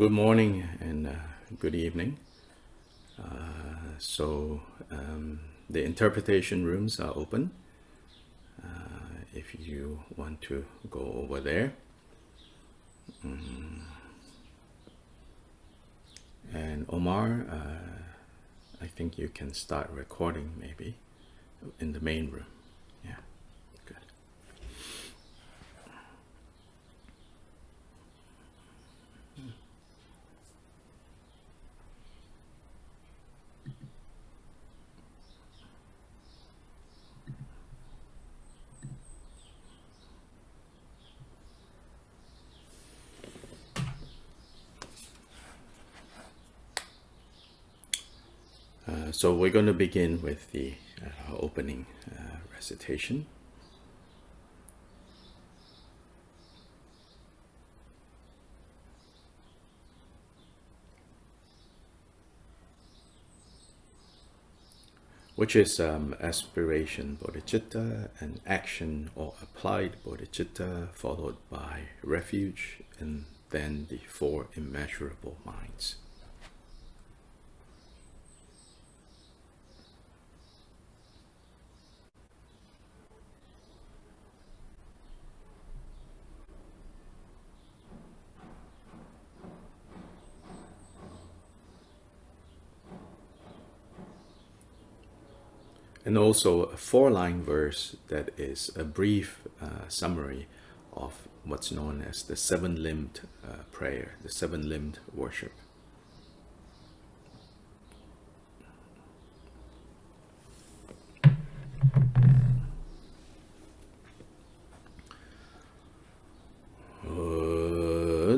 Good morning and good evening. The interpretation rooms are open. If you want to go over there. And Omar, I think you can start recording maybe in the main room. Yeah, good. So we're going to begin with the opening recitation. Which is aspiration bodhicitta and action or applied bodhicitta, followed by refuge, and then the four immeasurable minds. And also a four-line verse that is a brief summary of what's known as the seven-limbed prayer, the seven-limbed worship.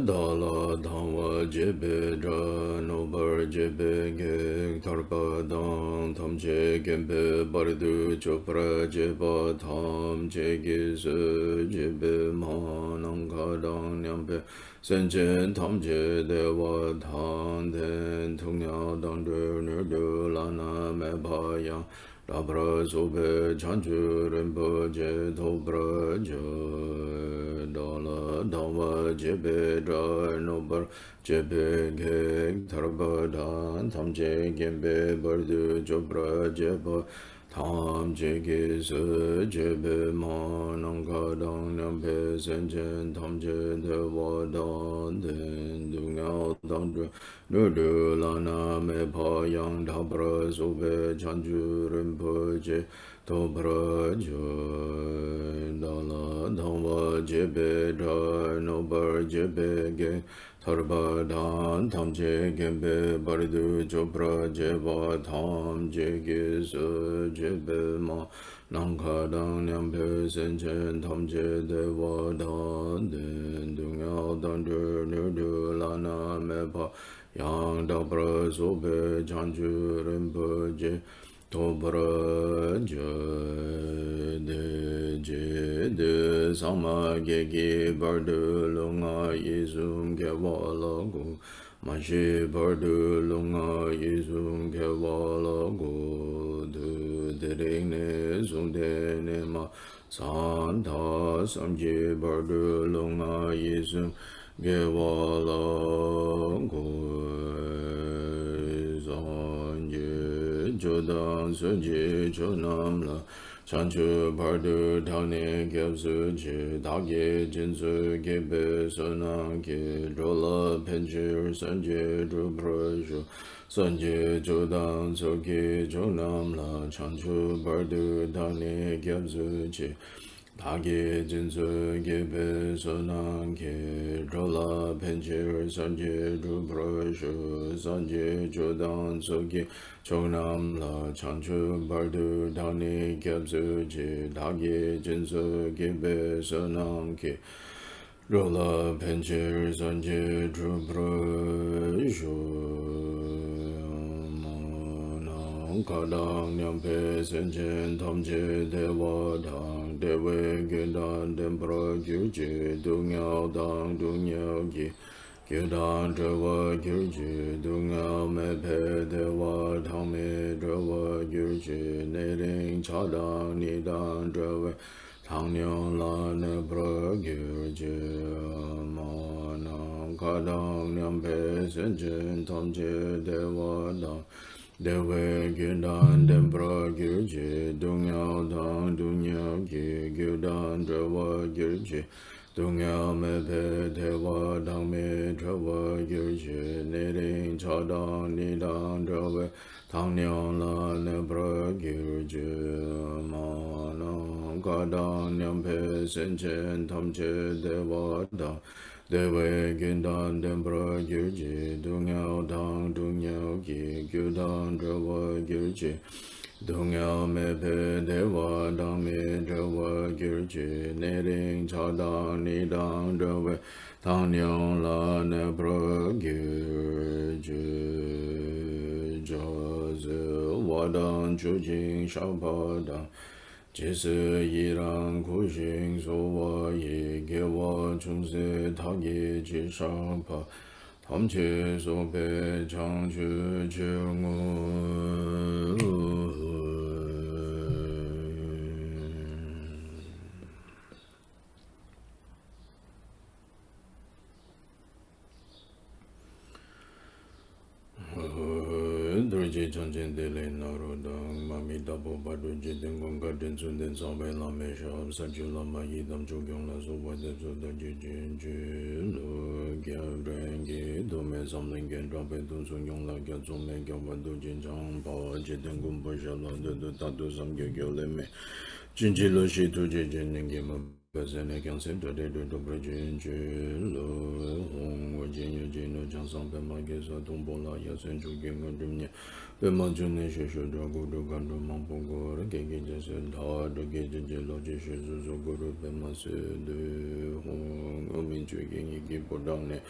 Dala dhamma jebe dra nobar jebe ge tarpa dang tam je gembe bardu chopra jeba tham je gize jebe manang kadang nyambe senjen tam je dewa tham den tungya dang de nirdu lana me bhayang Batra sobe chanchu rinpo je dobra je dala dhamma jebe dra nobar jebe ge tarpa dan tam je gembe bardu jobra jeba tam je ge se jebe manang kadang nyambe senjen tam je dewa dan den dunga dan Nudu lana me payang dabra sobe chanchu rinpo je dobra je dala dhamma jebe dra nobar jebe ge tarpa dan tam je gembe bardu jobra jeba tam je ge se jebe ma nangka dang nyambe senchen tam je dewa dan den dunga dan nudu lana me pa yang dabra sobe chanchu rinpo je dobra je de sama ge ge bardu lunga yizum ge wala gu ma shi bardu lunga yizum ge wala gu de ring ne zum de ne ma san ta sam je bardu lunga yizum ge wala gu zan je jodan sun je chonam la chanchu bardu dhane gyab su je dagye jinsu gebe sonang ge rola penchir sanje drupra ju sanje jodan soke chonam la chanchu bardu dhane gyab su je Dāgye jinsu gebe sonang ke rola penchir sanje drupra shu sanje jodan soke chonam la chanchu bardu dhani gyabsu je dāgye jinsu gebe sonang ke rola penchir sanje drupra shu kadang nyampe senchen tamche dewa dang dewe gyundan dempra gyurje dungyao dang dungyao gi gyudan drewa gyurje dungyao mepe dewa dangme drewa gyurje nering chadang nidang drewa tangyong la nebra gyurje manang Kadang Nyampe Senchen Tamche Dewa Dang Dewe Gyudan Dembra Gyurje Dungyao Dang Dunyao Gyi Gyudan Drewa Gyurje Dungyao Mepe Dewa Dang Me Drewa Gyurje Niring Chadang Nidang Drewa Tang Nyang La Nebra Gyurje Manang Kadang Nyampe Senchen Tamche Dewa Dang Dewe Gyudan Dembra Gyurje Dungyao Dang Dungyao Gyi Gyudan Drewa Gyurje Dungyao Mepe Dewa Dang Me Drewa Gyurje Niring Chadang Nidang Drewa Tang Nyang La Nebra Gyurje Jaze Wadang Chujing Shapadang Jise Yirang Kushing Sowa Ye Gewa Chungse Tagi Jishapa Tamche Sope Changchu Chungu Durje Chanchen Dele Narodang Mami Dabo Badu Jiten Gonga Densun Den Sabe Lame Shab Sanchu Lama Yidam Chogyong La Soba Depso Da Jijin Chilo Gyab Rengi Dome Samling Gen Drape Dunsun Yong La Gyat Sume Gyab Badu Jin Chang Pa Jiten Gumpa Shala Dedu Tatu Sam Gyagyo Leme Jinji Lo Shi Tu Jijin Nengi Ma Basene Kyang Sem Da De Du Dobra Jin Chilo Hong Wa Jin Yu Jin No Chang Sang Pe Ma Ge Sa Tung Po La Ya Sen Chu Gen Gan Jum Pema June Shishu Dragu Dugandu Mampungo Gege Jason Ta Doge Jelo Jishu Zoguru Pema Se De Hong Omin Chuking Iki Podane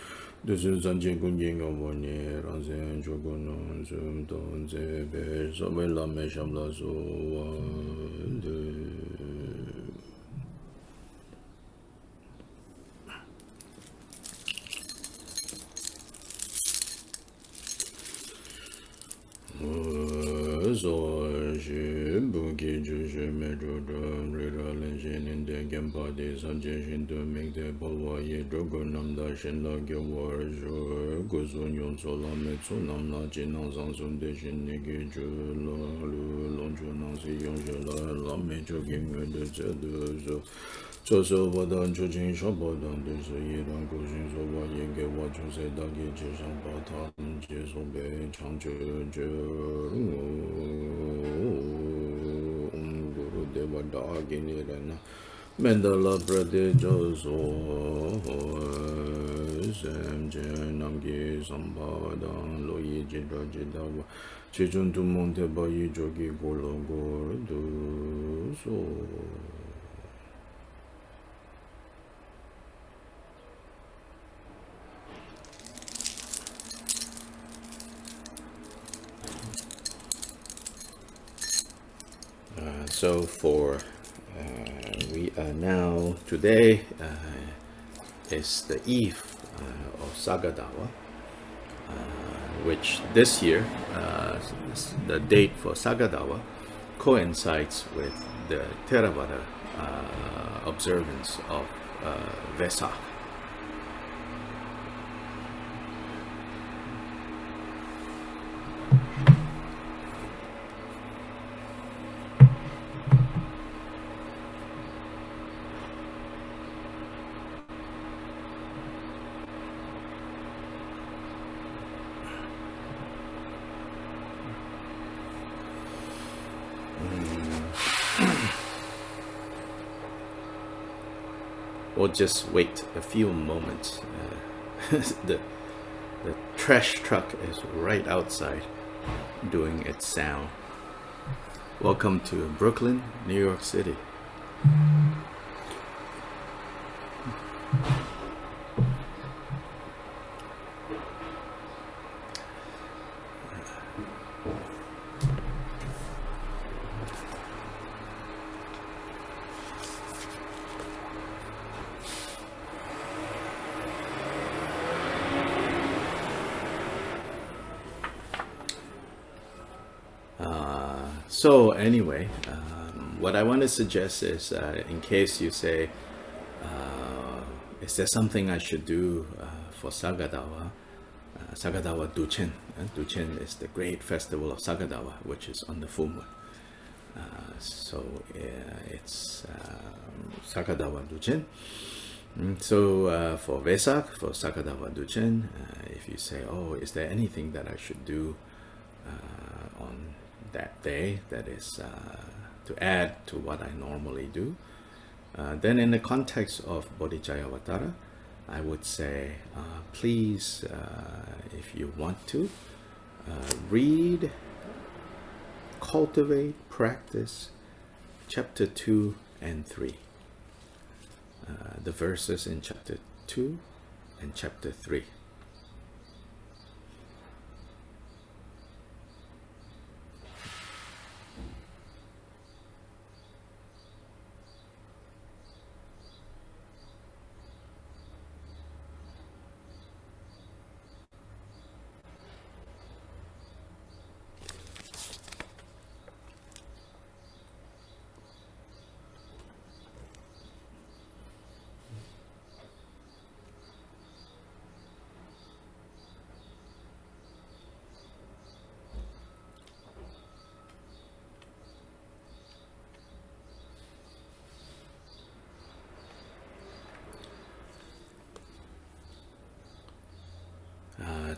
Dusu Sanjin Kunjing Avone Ransen Chogunon Sum Ton Zebe Sobe Lame Shamla So So she Buki Jushu Metro Rira Lenshin in the Gempadi Sanjin to make the Polwa Ye Drogonam Da Shinla Gewar Shur Guzun Yon Sola Metsunam La Jinang Sansun de Shin Niki Jula Lonju Nansi Yon Shula Lame Choking with the Zedu So Wadan Chujin Shabadan Disa Yiran Gushin Soba Yenge Wachu Se Dagi Jishan Batam Jisobe Changju Guru Deva Dagi Nirana Mendala Prade Joso Sem Namgi Sambadan Loyi Jidra Jidawa Chichun to Monte Bayi Jogi Golo Gordo So So for we are now today is the eve of Sagadawa, which this year the date for Sagadawa coincides with the Theravada observance of Vesak. We'll just wait a few moments. The trash truck is right outside doing its sound. Welcome to Brooklyn, New York City. So anyway, what I want to suggest is, in case you say, is there something I should do for Sagadawa, Sagadawa Duchen. Duchen is the great festival of Sagadawa, which is on the full moon. It's Sagadawa Duchen. So for Vesak, for Sagadawa Duchen, if you say, oh, is there anything that I should do on that day that is to add to what I normally do, then in the context of Bodhicharyavatara, I would say, please, if you want to, read, cultivate, practice chapter 2 and 3. The verses in chapter 2 and chapter 3.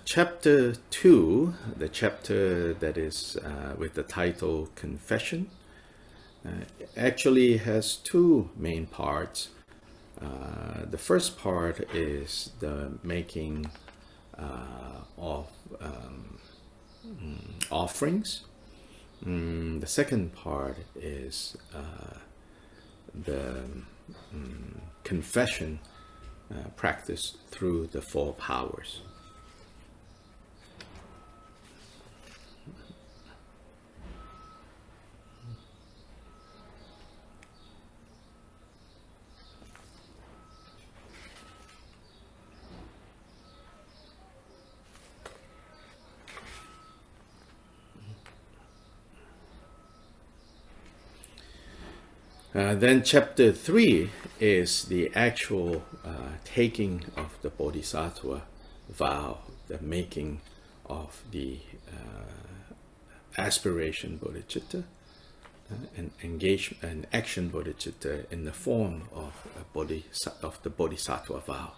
Chapter 2, the chapter that is with the title Confession, actually has two main parts. The first part is the making of offerings. The second part is the confession practiced through the four powers. Then chapter 3 is the actual taking of the Bodhisattva vow, the making of the aspiration bodhicitta, and engagement and action bodhicitta in the form of the Bodhisattva vow.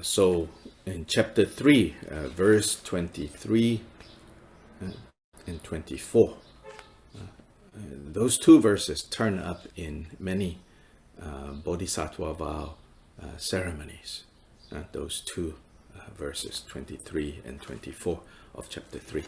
So in chapter 3, verse 23 and 24, those two verses turn up in many Bodhisattva vow ceremonies. Those two verses, 23 and 24 of chapter 3.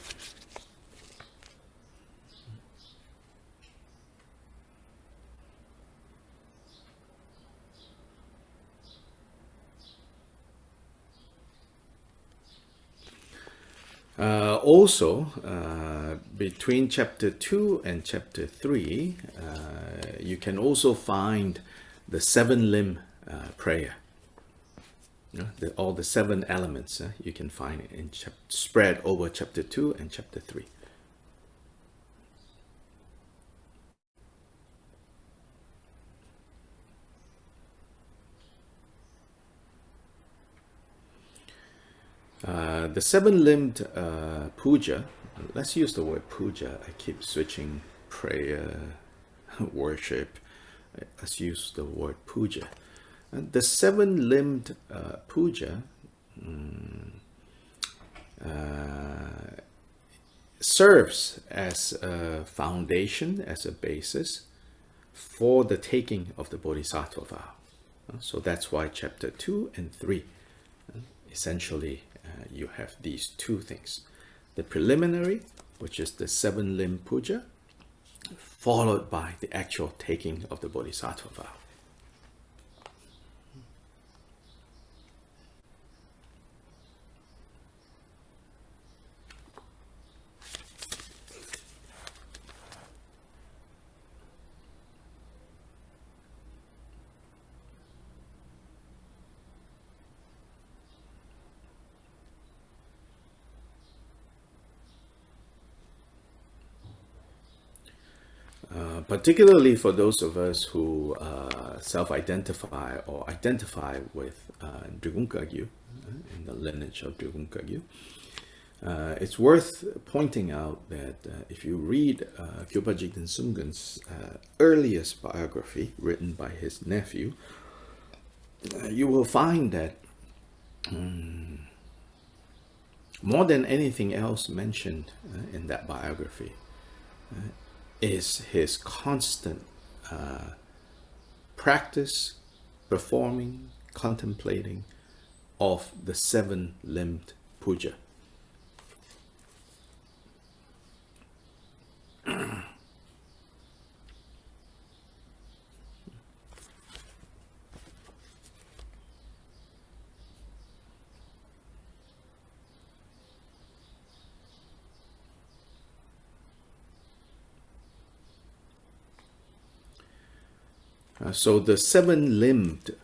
Also, between chapter 2 and chapter 3, you can also find the seven-limb prayer. All the seven elements you can find in spread over chapter 2 and chapter 3. The seven-limbed puja, let's use the word puja. I keep switching prayer, worship. Let's use the word puja. The seven-limbed puja serves as a foundation, as a basis for the taking of the Bodhisattva vow. So that's why chapter 2 and 3 essentially you have these two things. The preliminary, which is the seven-limb puja, followed by the actual taking of the Bodhisattva vow. particularly for those of us who self-identify or identify with Drikung Kagyu, in the lineage of Drikung Kagyu, it's worth pointing out that if you read Kyopa Jigten Sumgön's earliest biography written by his nephew, you will find that more than anything else mentioned in that biography is his constant practice, performing, contemplating of the Seven-Limbed Puja. So the seven-limbed,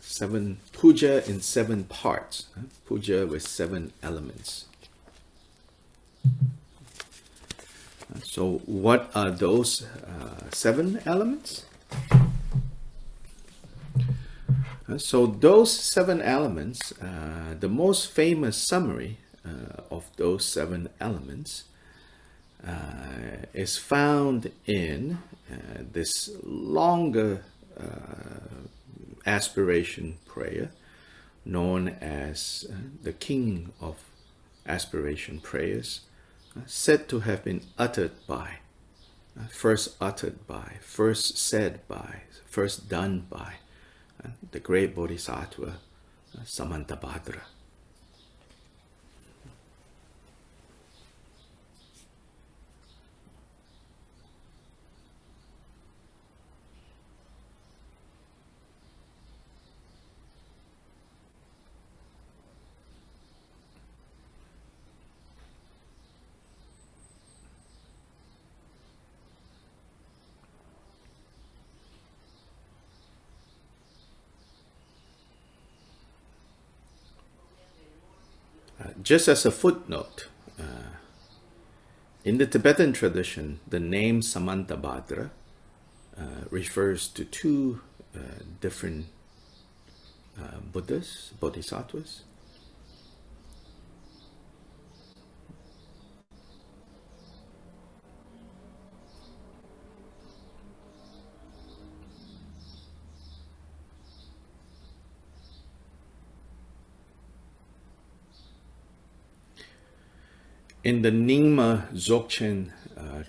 seven puja in seven parts, puja with seven elements. So what are those seven elements? So those seven elements, the most famous summary of those seven elements is found in this longer aspiration prayer known as the king of aspiration prayers, said to have been uttered by, first uttered by, first said by, first done by the great Bodhisattva, Samantha Batra. Just as a footnote, in the Tibetan tradition, the name Samantha Batra refers to two different Buddhas, Bodhisattvas. In the Nyingma Dzogchen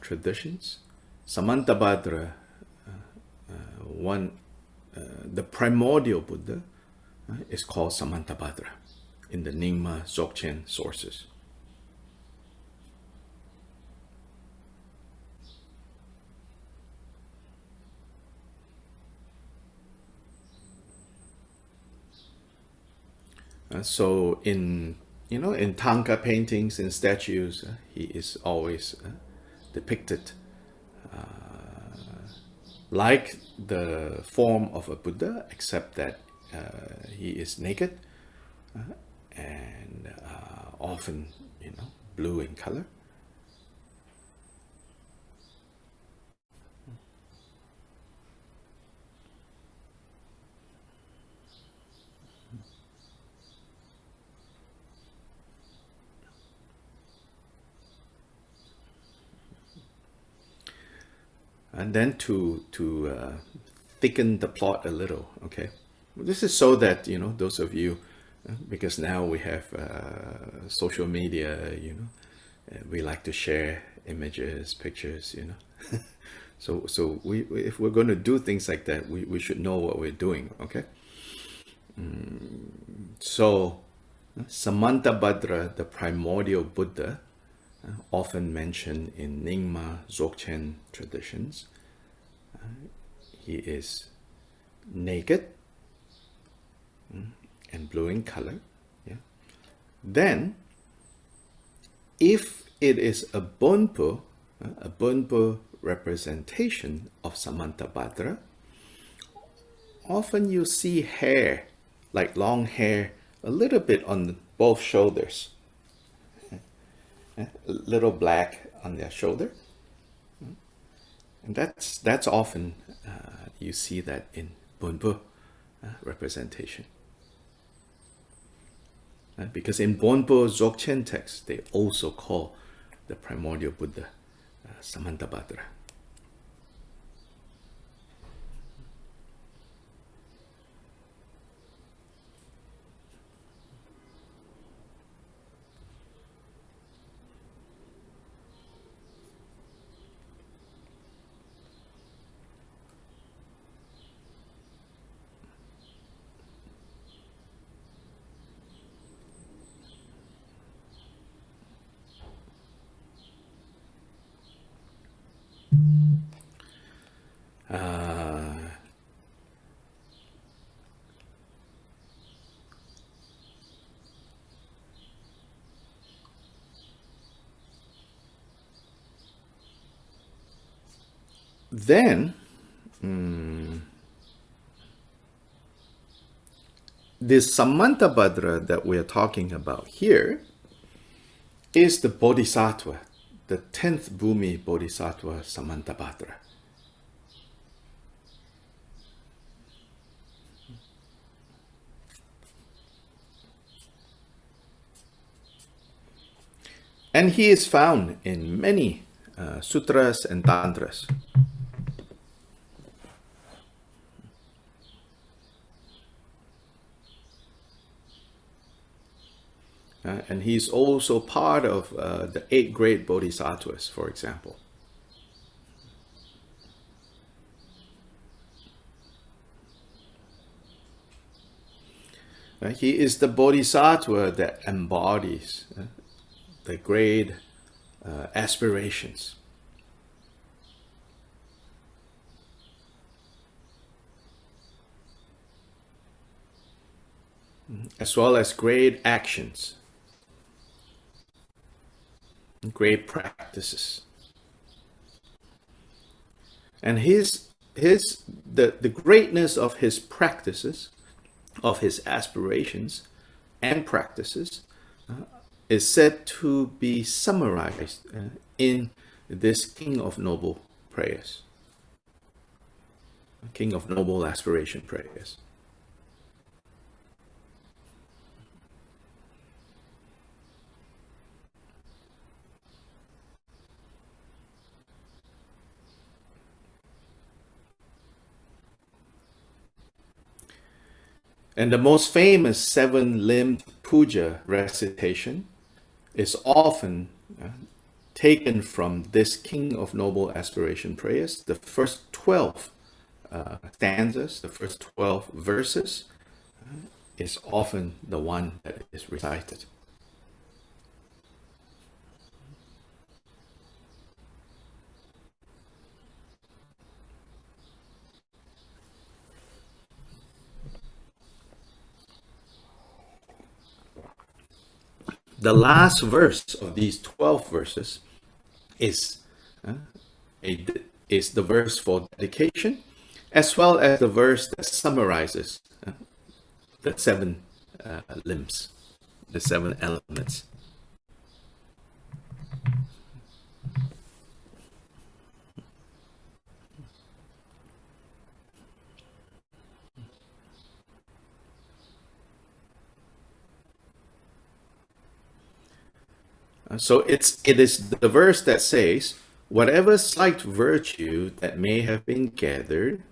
traditions, Samantha Batra, the primordial Buddha, is called Samantha Batra in the Nyingma Dzogchen sources. So in Thangka paintings and statues, he is always depicted like the form of a Buddha, except that he is naked and often, blue in color. And then to thicken the plot a little, okay? This is so that, those of you, because now we have social media, we like to share images, pictures, So if we're going to do things like that, we should know what we're doing, okay? So Samantha Batra, the primordial Buddha, often mentioned in Nyingma Dzogchen traditions, he is naked and blue in color. Yeah. Then, if it is a Bonpo representation of Samantha Batra, often you see hair, like long hair, a little bit on both shoulders. A little black on their shoulder. And that's often, you see that in Bonpo representation. Because in Bonpo Dzogchen text, they also call the primordial Buddha Samantha Batra. Then, this Samantha Bhadra that we are talking about here is the Bodhisattva, the 10th Bhumi Bodhisattva Samantha Bhadra. And he is found in many sutras and tantras. And he's also part of the 8 great bodhisattvas, for example. He is the bodhisattva that embodies the great aspirations. As well as great actions, great practices. And the greatness of his practices, of his aspirations and practices, is said to be summarized in this King of Noble Prayers, King of Noble Aspiration Prayers. And the most famous Seven-Limb Puja recitation is often taken from this King of Noble Aspiration Prayers. The first 12 stanzas, the first 12 verses, is often the one that is recited. The last verse of these 12 verses is the verse for dedication, as well as the verse that summarizes the 7 limbs, the 7 elements. So it is the verse that says, whatever slight virtue that may have been gathered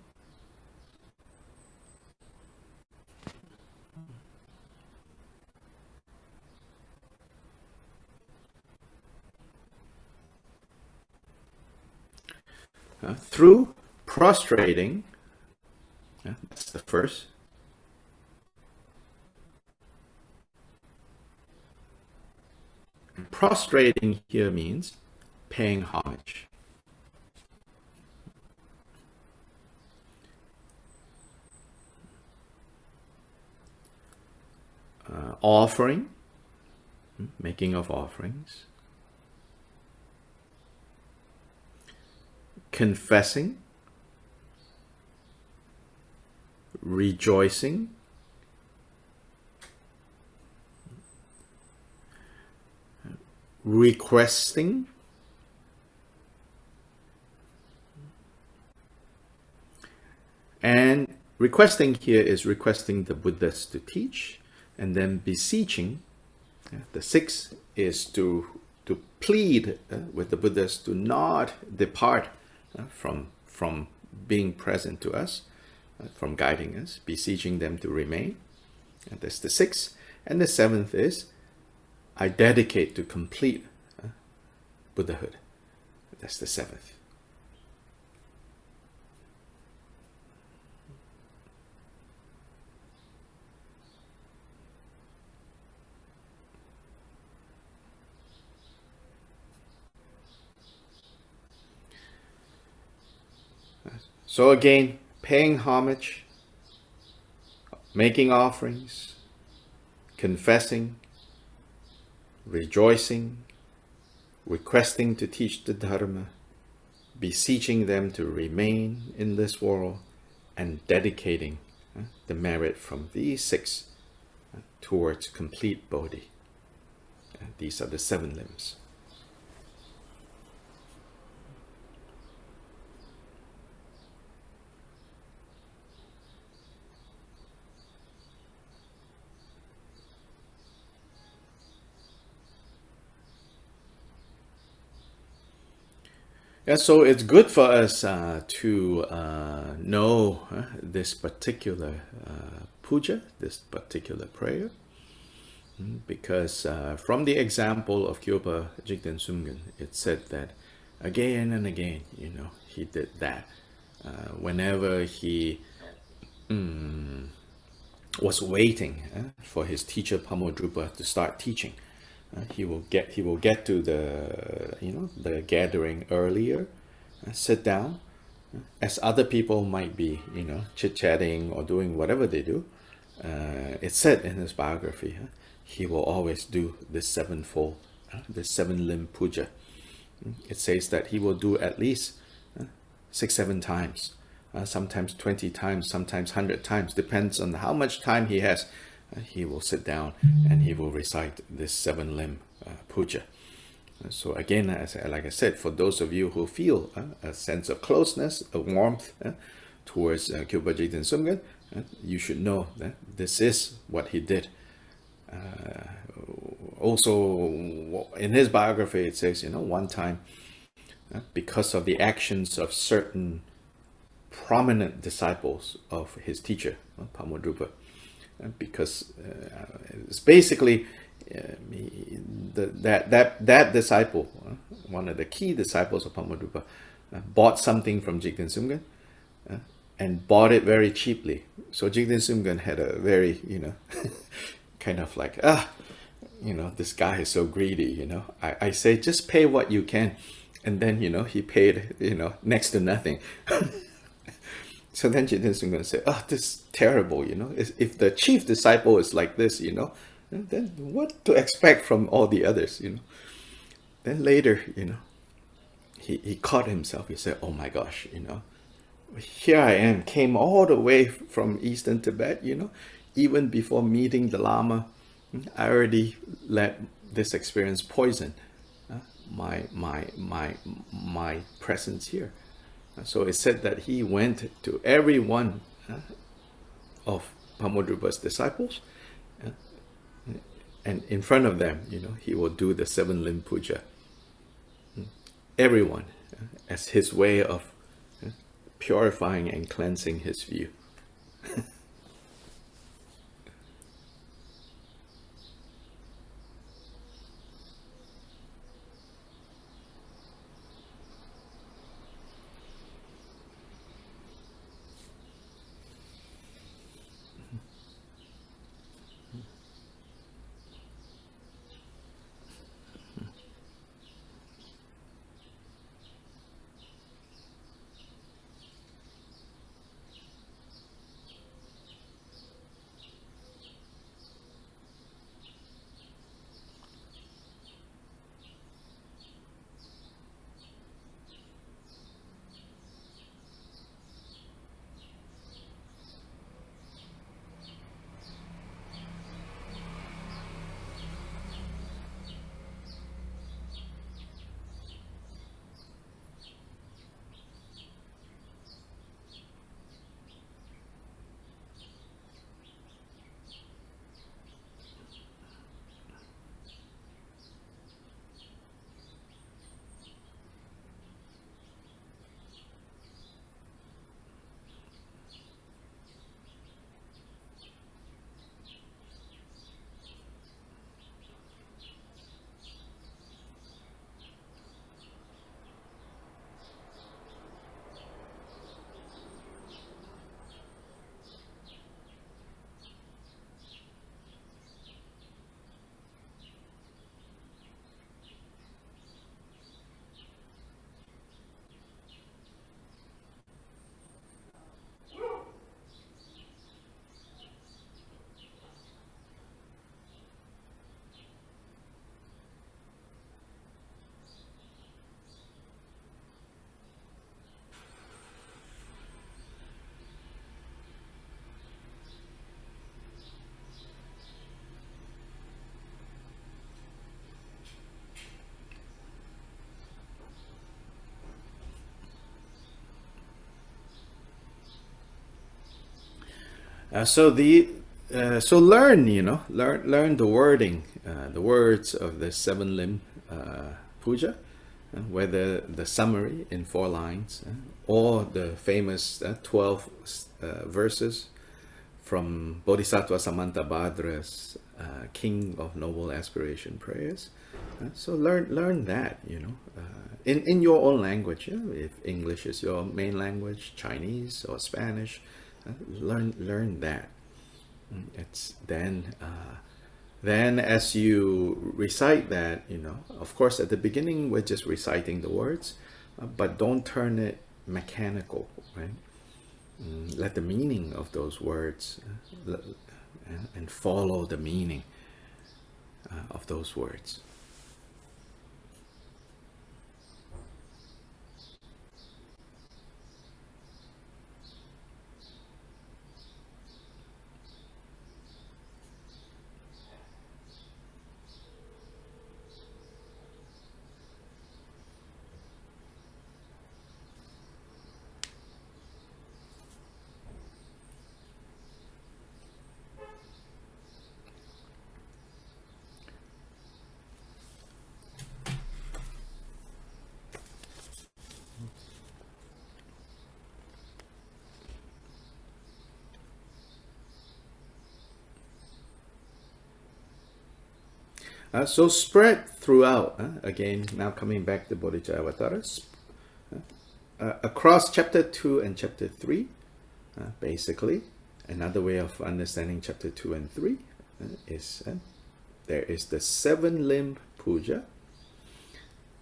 through prostrating, that's the first. Prostrating here means paying homage. Offering, making of offerings. Confessing, rejoicing, requesting, And requesting here is requesting the Buddhas to teach, and then beseeching. The sixth is to plead with the Buddhas to not depart from being present to us, from guiding us, beseeching them to remain. And that's the sixth. And the seventh is, I dedicate to complete Buddhahood. That's the seventh. So again, paying homage, making offerings, confessing, rejoicing, requesting to teach the Dharma, beseeching them to remain in this world, and dedicating the merit from these six towards complete Bodhi. These are the seven limbs. Yeah, so it's good for us to know this particular puja, this particular prayer, because from the example of Kyopa Jigten Sumgen, it said that again and again, he did that. Whenever he was waiting for his teacher Pamodrupa to start teaching, he will get to the gathering earlier, sit down, as other people might be chit-chatting or doing whatever they do. It's said in his biography, he will always do this sevenfold, this seven-limb puja. It says that he will do at least 6-7 times, sometimes 20 times, sometimes 100 times, depends on how much time he has. He will sit down and he will recite this seven-limb puja. So again, like I said, for those of you who feel a sense of closeness, a warmth towards Kyopa Jigten Sumgen, you should know that this is what he did. Also, in his biography, it says, one time, because of the actions of certain prominent disciples of his teacher, Pamodrupa, because it's basically that disciple, one of the key disciples of Pamodrupa, bought something from Jigten Sumgen and bought it very cheaply. So Jigten Sumgen had a very, kind of like, this guy is so greedy, I say, just pay what you can. And then, he paid, next to nothing. So then Jigten Sumgen said, this is terrible, If the chief disciple is like this, then what to expect from all the others, Then later, he caught himself. He said, oh my gosh, here I am, came all the way from Eastern Tibet, even before meeting the Lama, I already let this experience poison my presence here. So it said that he went to every one of Pamodrupa's disciples, and in front of them, he will do the seven-limb puja. Everyone, as his way of purifying and cleansing his view. So learn, learn the wording, the words of the Seven-Limb Puja, whether the summary in 4 lines or the famous 12 verses from Bodhisattva Samantha Badra's King of Noble Aspiration prayers. So learn that, in your own language. If English is your main language, Chinese or Spanish, learn that. It's then as you recite that, of course at the beginning we're just reciting the words, but don't turn it mechanical, right? Let the meaning of those words and follow the meaning of those words. So spread throughout, again, now coming back to Bodhicharyavatara, across chapter 2 and chapter 3, basically, another way of understanding chapter 2 and 3 is there is the Seven-Limb Puja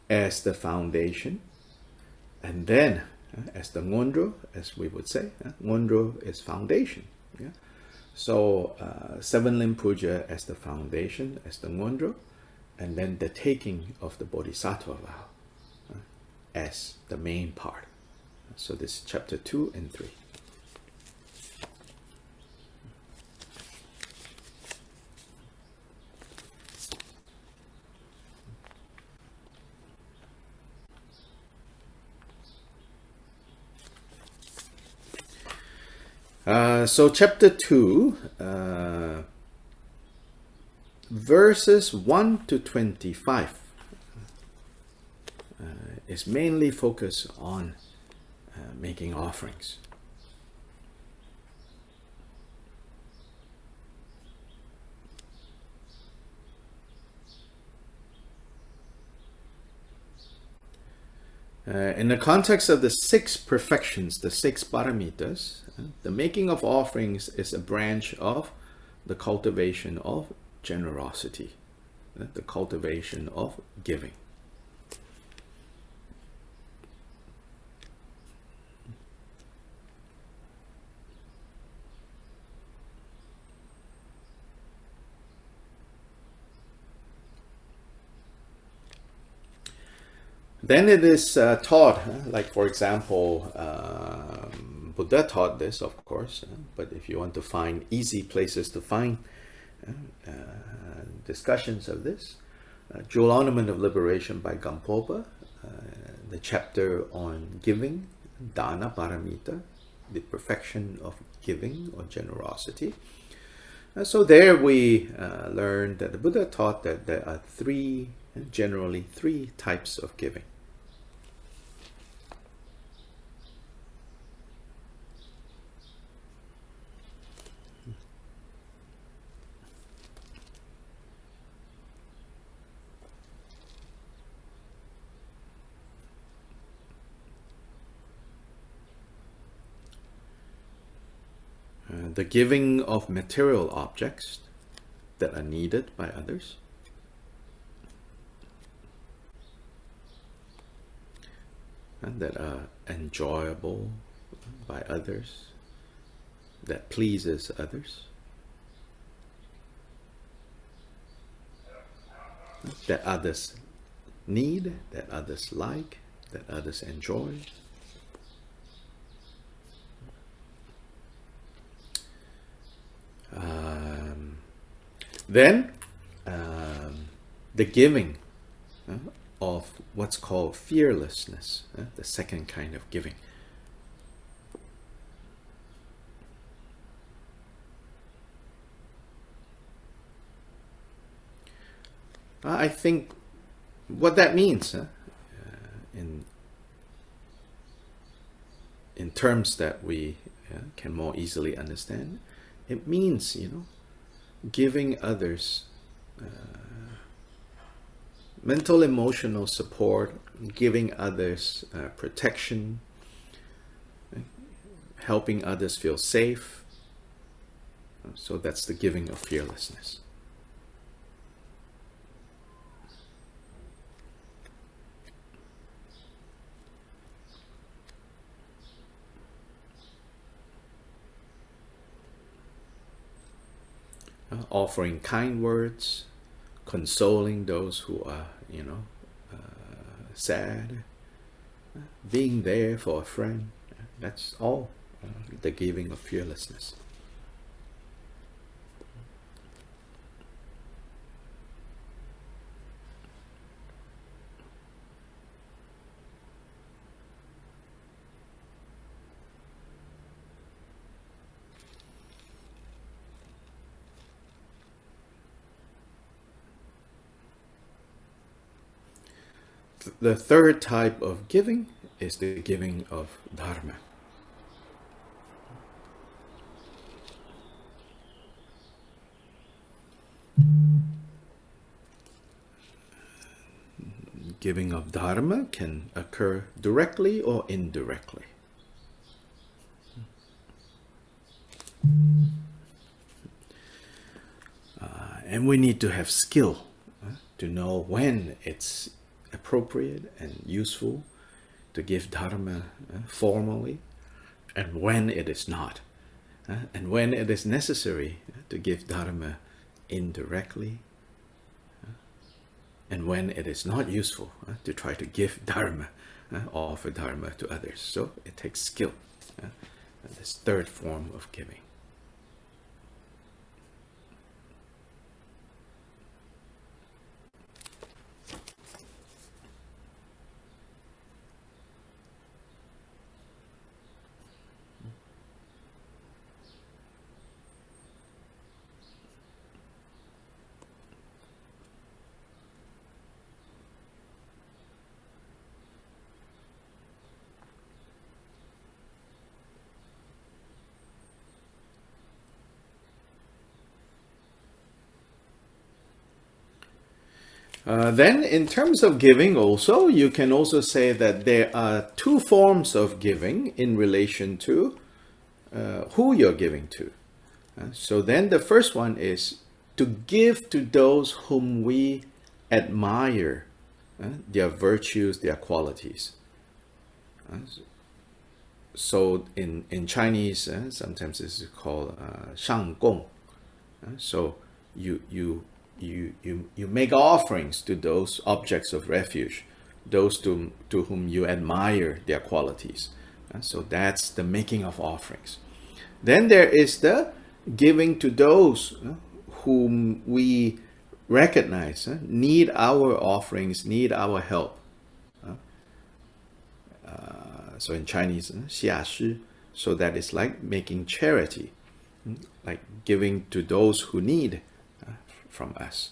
as the foundation, and then as the ngondro, as we would say, ngondro is foundation. Yeah? So Seven-Limb Puja as the foundation, as the ngondro, and then the taking of the Bodhisattva vow as the main part. So this is chapter 2 and 3. So chapter 2, verses 1 to 25 is mainly focused on making offerings. In the context of the 6 perfections, the 6 paramitas, the making of offerings is a branch of the cultivation of generosity, the cultivation of giving. Then it is taught, like for example, Buddha taught this, of course, but if you want to find easy places to find discussions of this, Jewel Ornament of Liberation by Gampopa, the chapter on giving, Dana Paramita, the perfection of giving or generosity. So there we learned that the Buddha taught that there are generally three types of giving. The giving of material objects that are needed by others, and that are enjoyable by others, that pleases others, that others need, that others like, that others enjoy. Then the giving of what's called fearlessness, the second kind of giving. I think what that means in terms that we can more easily understand, it means, giving others mental, emotional support, giving others protection, helping others feel safe. So that's the giving of fearlessness. Offering kind words, consoling those who are, sad, being there for a friend. That's all the giving of fearlessness. The third type of giving is the giving of Dharma. Giving of Dharma can occur directly or indirectly. And we need to have skill to know when it's appropriate and useful to give Dharma formally, and when it is not, and when it is necessary to give Dharma indirectly, and when it is not useful to try to give Dharma, offer Dharma to others. So it takes skill, this third form of giving. Then in terms of giving also, you can also say that there are two forms of giving in relation to who you're giving to. So then the first one is to give to those whom we admire, their virtues, their qualities. So in Chinese, sometimes this is called 上供. So you make offerings to those objects of refuge, those to whom you admire their qualities. So that's the making of offerings. Then there is the giving to those whom we recognize need our offerings, need our help. So in Chinese, 下施. So that is like making charity, like giving to those who need from us.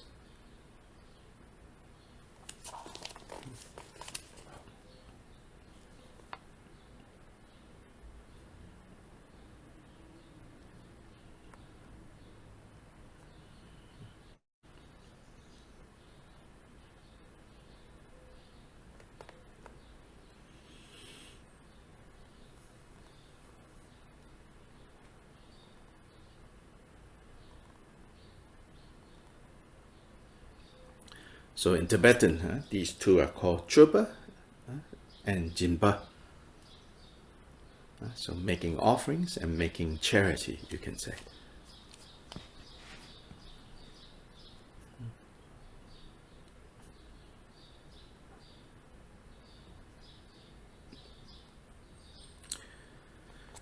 So in Tibetan, these two are called chupa and jinpa. So making offerings and making charity, you can say.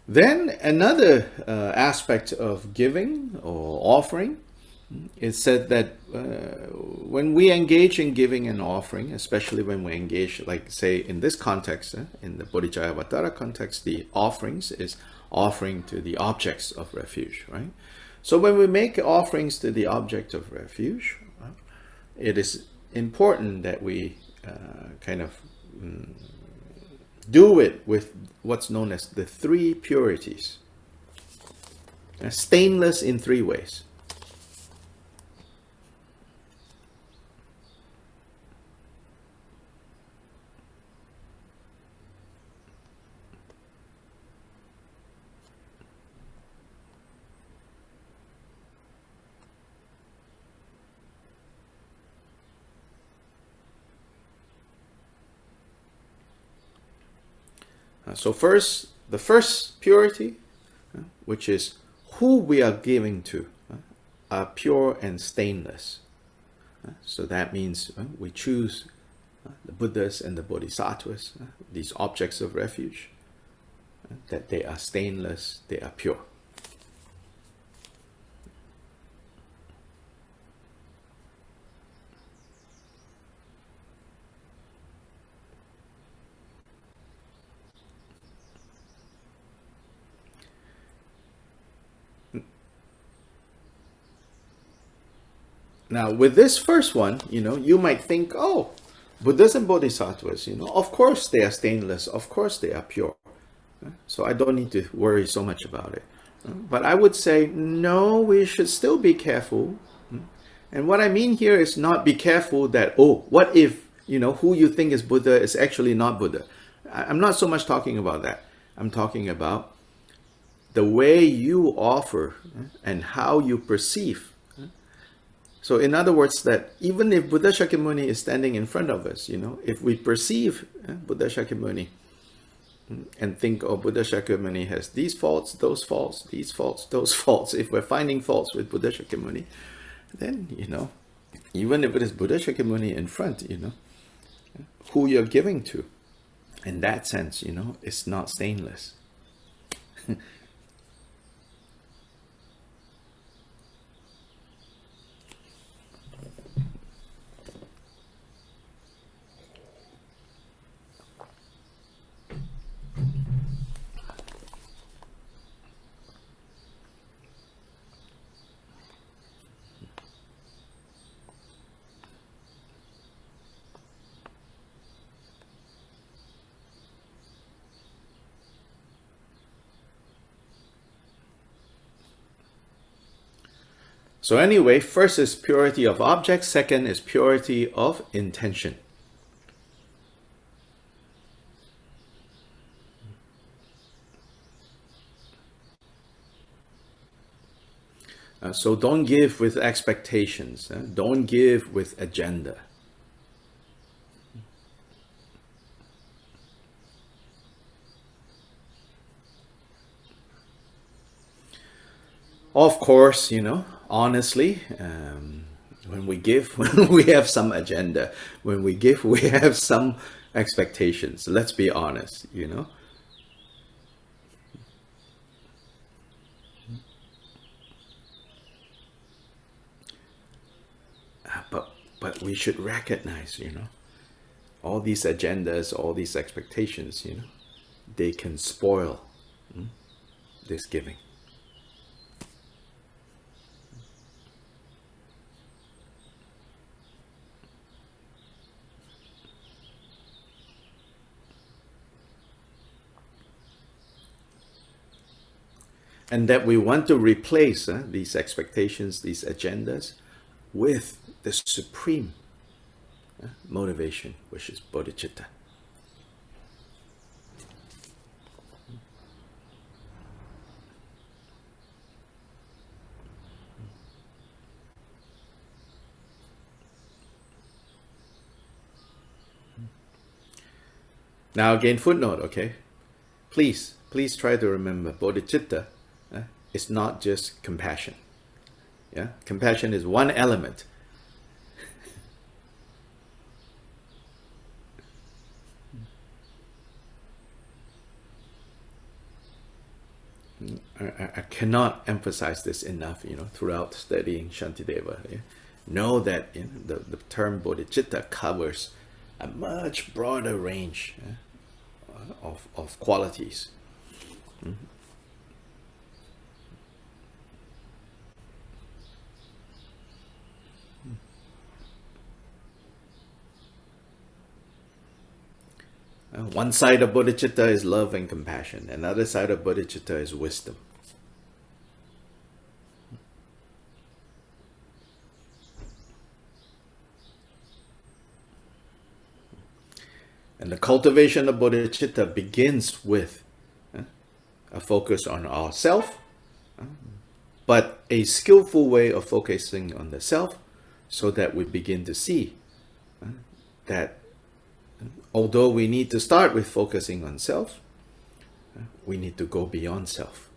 Then another aspect of giving or offering, it said that when we engage in giving and offering, especially when we engage, like say in this context, in the Bodhicharyavatara context, the offerings is offering to the objects of refuge, right? So when we make offerings to the object of refuge, it is important that we kind of do it with what's known as the three purities. Stainless in three ways. So first, the first purity, which is who we are giving to, are pure and stainless. So that means we choose the Buddhas and the Bodhisattvas, these objects of refuge, that they are stainless, they are pure. Now, with this first one, you might think, oh, Buddhas and Bodhisattvas, of course they are stainless, of course they are pure. So I don't need to worry so much about it. But I would say, no, we should still be careful. And what I mean here is not be careful that, oh, what if, who you think is Buddha is actually not Buddha. I'm not so much talking about that. I'm talking about the way you offer and how you perceive. So in other words, that even if Buddha Shakyamuni is standing in front of us, if we perceive Buddha Shakyamuni and think, oh, Buddha Shakyamuni has these faults, those faults, these faults, those faults, if we're finding faults with Buddha Shakyamuni, then, even if it is Buddha Shakyamuni in front, who you're giving to, in that sense, it's not stainless. So anyway, first is purity of object, second is purity of intention. So don't give with expectations, don't give with agenda. Of course, honestly, when we give, we have some agenda. When we give, we have some expectations. Let's be honest, But we should recognize, all these agendas, all these expectations, they can spoil this giving. And that we want to replace these expectations, these agendas, with the supreme motivation, which is bodhicitta. Now again, footnote, okay? Please try to remember, bodhicitta is not just compassion. Yeah, compassion is one element. I cannot emphasize this enough, throughout studying Shantideva. Yeah? Know that the term bodhicitta covers a much broader range of qualities. One side of bodhicitta is love and compassion. Another side of bodhicitta is wisdom. And the cultivation of bodhicitta begins with a focus on ourself, but a skillful way of focusing on the self, so that we begin to see that although we need to start with focusing on self, we need to go beyond self.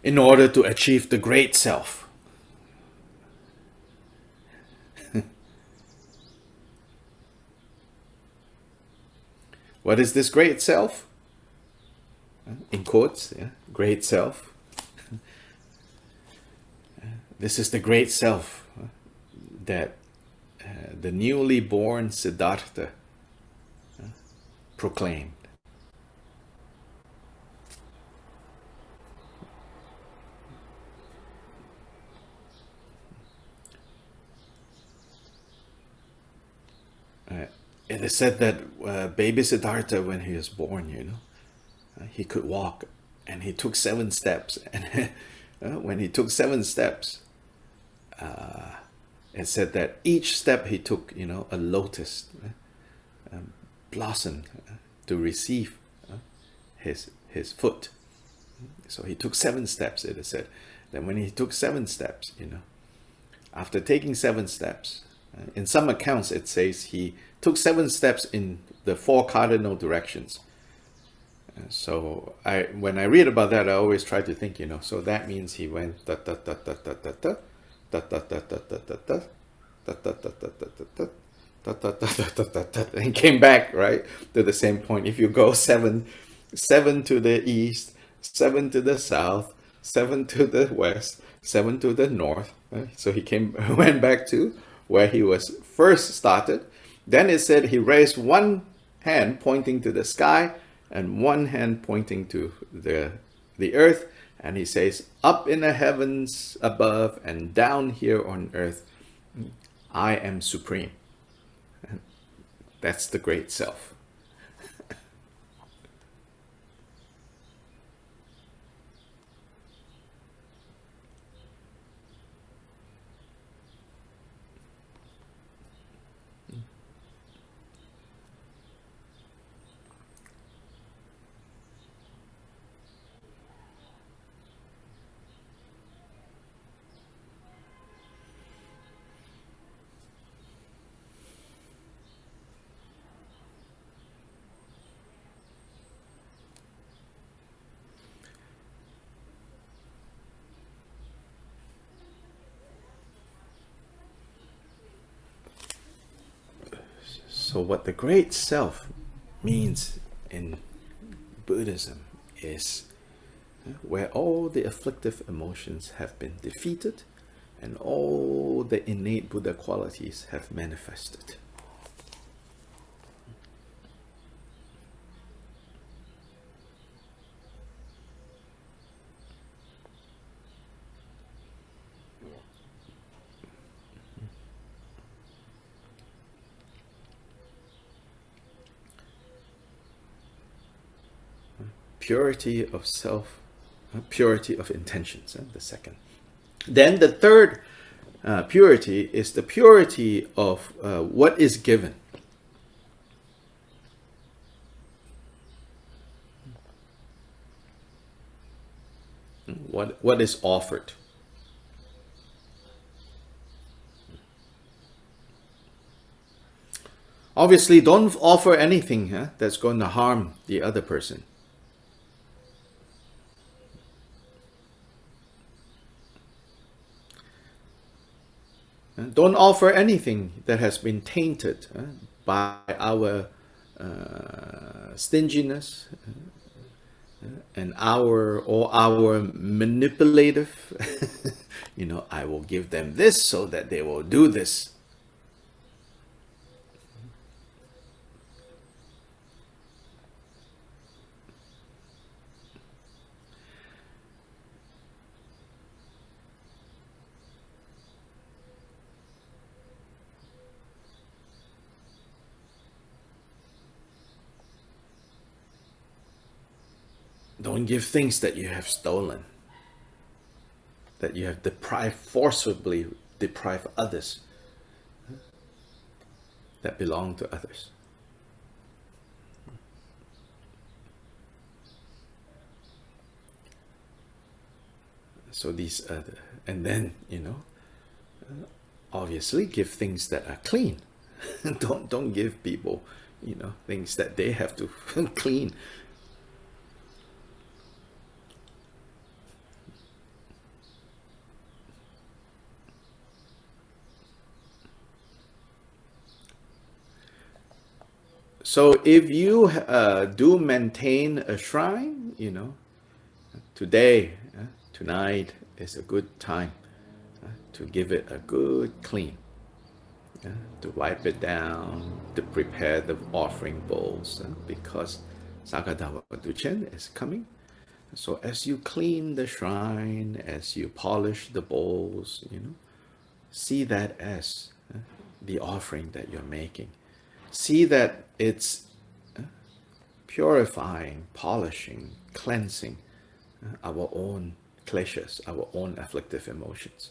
In order to achieve the great self. What is this great self? In quotes, great self. This is the great self that the newly born Siddhartha proclaimed. It is said that baby Siddhartha, when he was born, he could walk, and he took 7 steps. And when he took 7 steps, it said that each step he took, a lotus blossomed to receive his foot. So he took 7 steps, it is said. Then when he took 7 steps, after taking 7 steps, in some accounts it says he took 7 steps in the 4 cardinal directions. So when I read about that, I always try to think, so that means he went da da da da da da da da da da da da da da da da, and came back, right, to the same point. If you go 7 to the east, 7 to the south, 7 to the west, 7 to the north, right? So he went back to where he was first started. Then it said he raised one hand pointing to the sky and one hand pointing to the earth, and he says, up in the heavens above and down here on earth, I am supreme. And that's the great self. So what the great self means in Buddhism is where all the afflictive emotions have been defeated and all the innate Buddha qualities have manifested. Purity of self, purity of intentions, the second. Then the third purity is the purity of what is given. What is offered. Obviously, don't offer anything that's going to harm the other person. Don't offer anything that has been tainted by our stinginess and our manipulative. I will give them this so that they will do this. Don't give things that you have stolen, that you have deprived, forcibly deprived others, that belong to others. So these are and then, obviously give things that are clean. Don't give people, things that they have to clean. So if you do maintain a shrine, today, tonight is a good time to give it a good clean, to wipe it down, to prepare the offering bowls, because Sakadawa Duchen is coming. So as you clean the shrine, as you polish the bowls, see that as the offering that you're making. See that it's purifying, polishing, cleansing our own kleshas, our own afflictive emotions.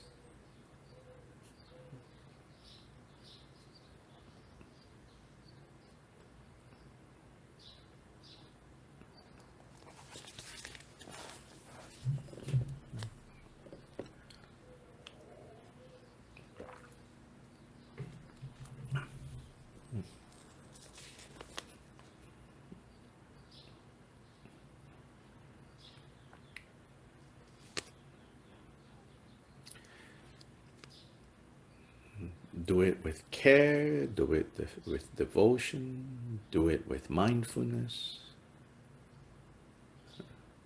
Do it with care, do it with devotion, do it with mindfulness.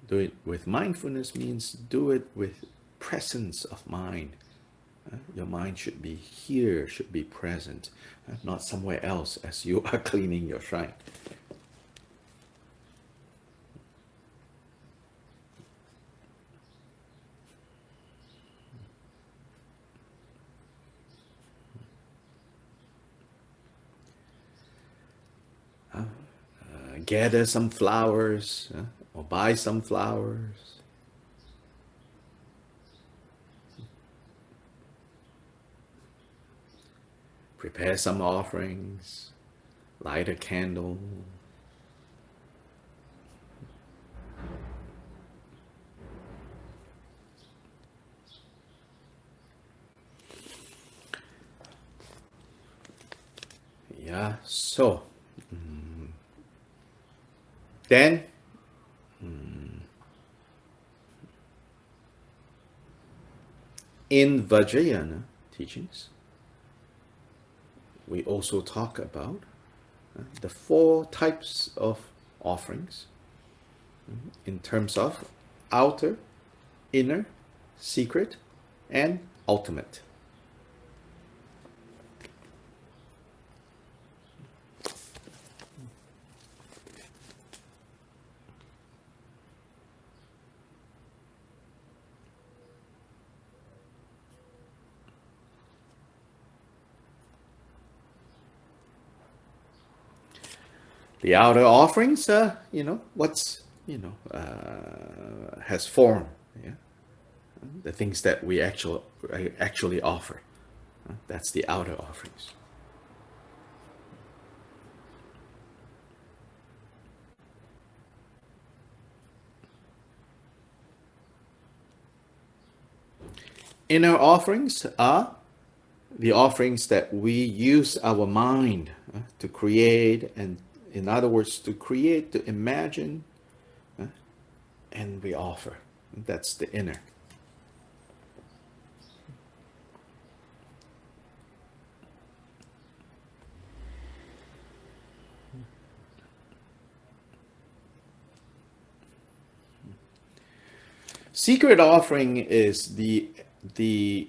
Do it with mindfulness means do it with presence of mind. Your mind should be here, should be present, not somewhere else as you are cleaning your shrine. Gather some flowers, or buy some flowers. Prepare some offerings, light a candle. Yeah, so then in Vajrayana teachings, we also talk about the 4 types of offerings in terms of outer, inner, secret, and ultimate. The outer offerings, what's, has form, the things that we actually offer. That's the outer offerings. Inner offerings are the offerings that we use our mind to create, and in other words, to create, to imagine, and we offer. That's the inner. Secret offering is the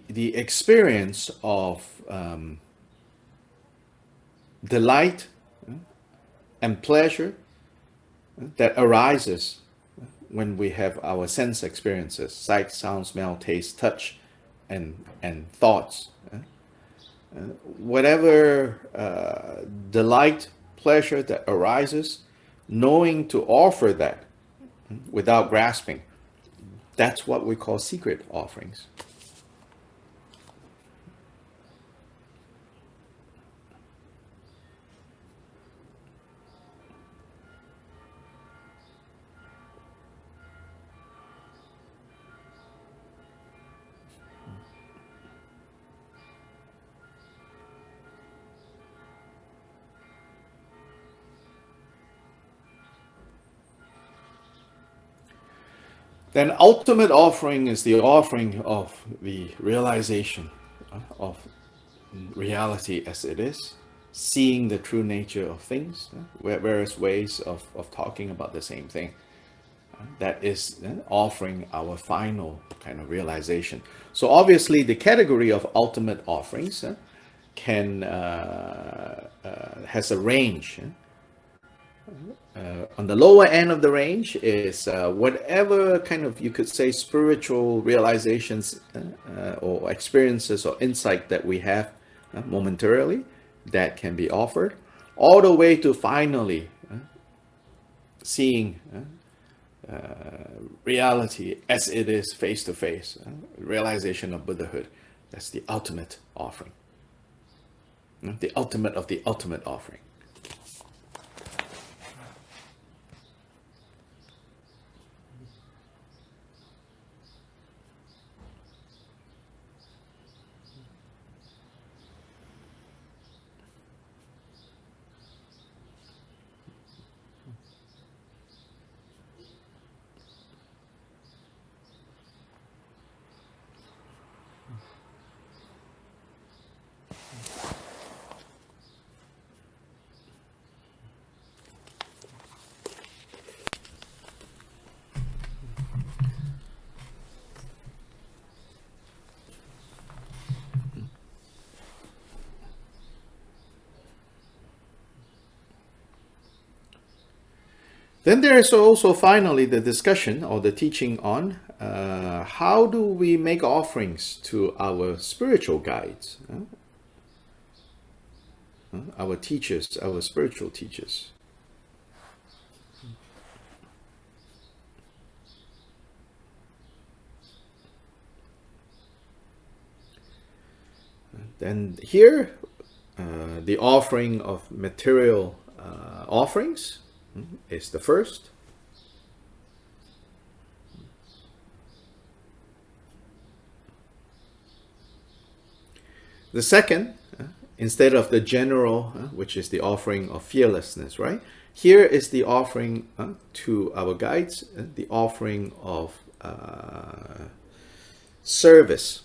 experience of delight and pleasure that arises when we have our sense experiences, sight, sound, smell, taste, touch, and thoughts. Whatever delight, pleasure that arises, knowing to offer that without grasping. That's what we call secret offerings. Then ultimate offering is the offering of the realization of reality as it is, seeing the true nature of things, various ways of talking about the same thing. That is offering our final kind of realization. So obviously the category of ultimate offerings has a range. On the lower end of the range is whatever kind of, you could say, spiritual realizations or experiences or insight that we have momentarily that can be offered, all the way to finally seeing reality as it is, face to face, realization of Buddhahood. That's the ultimate offering, the ultimate of the ultimate offering. Then there is also finally the discussion or the teaching on how do we make offerings to our spiritual guides, our teachers, our spiritual teachers. Then here, the offering of material offerings is the first. The second, instead of the general, which is the offering of fearlessness, right? Here is the offering to our guides, the offering of service.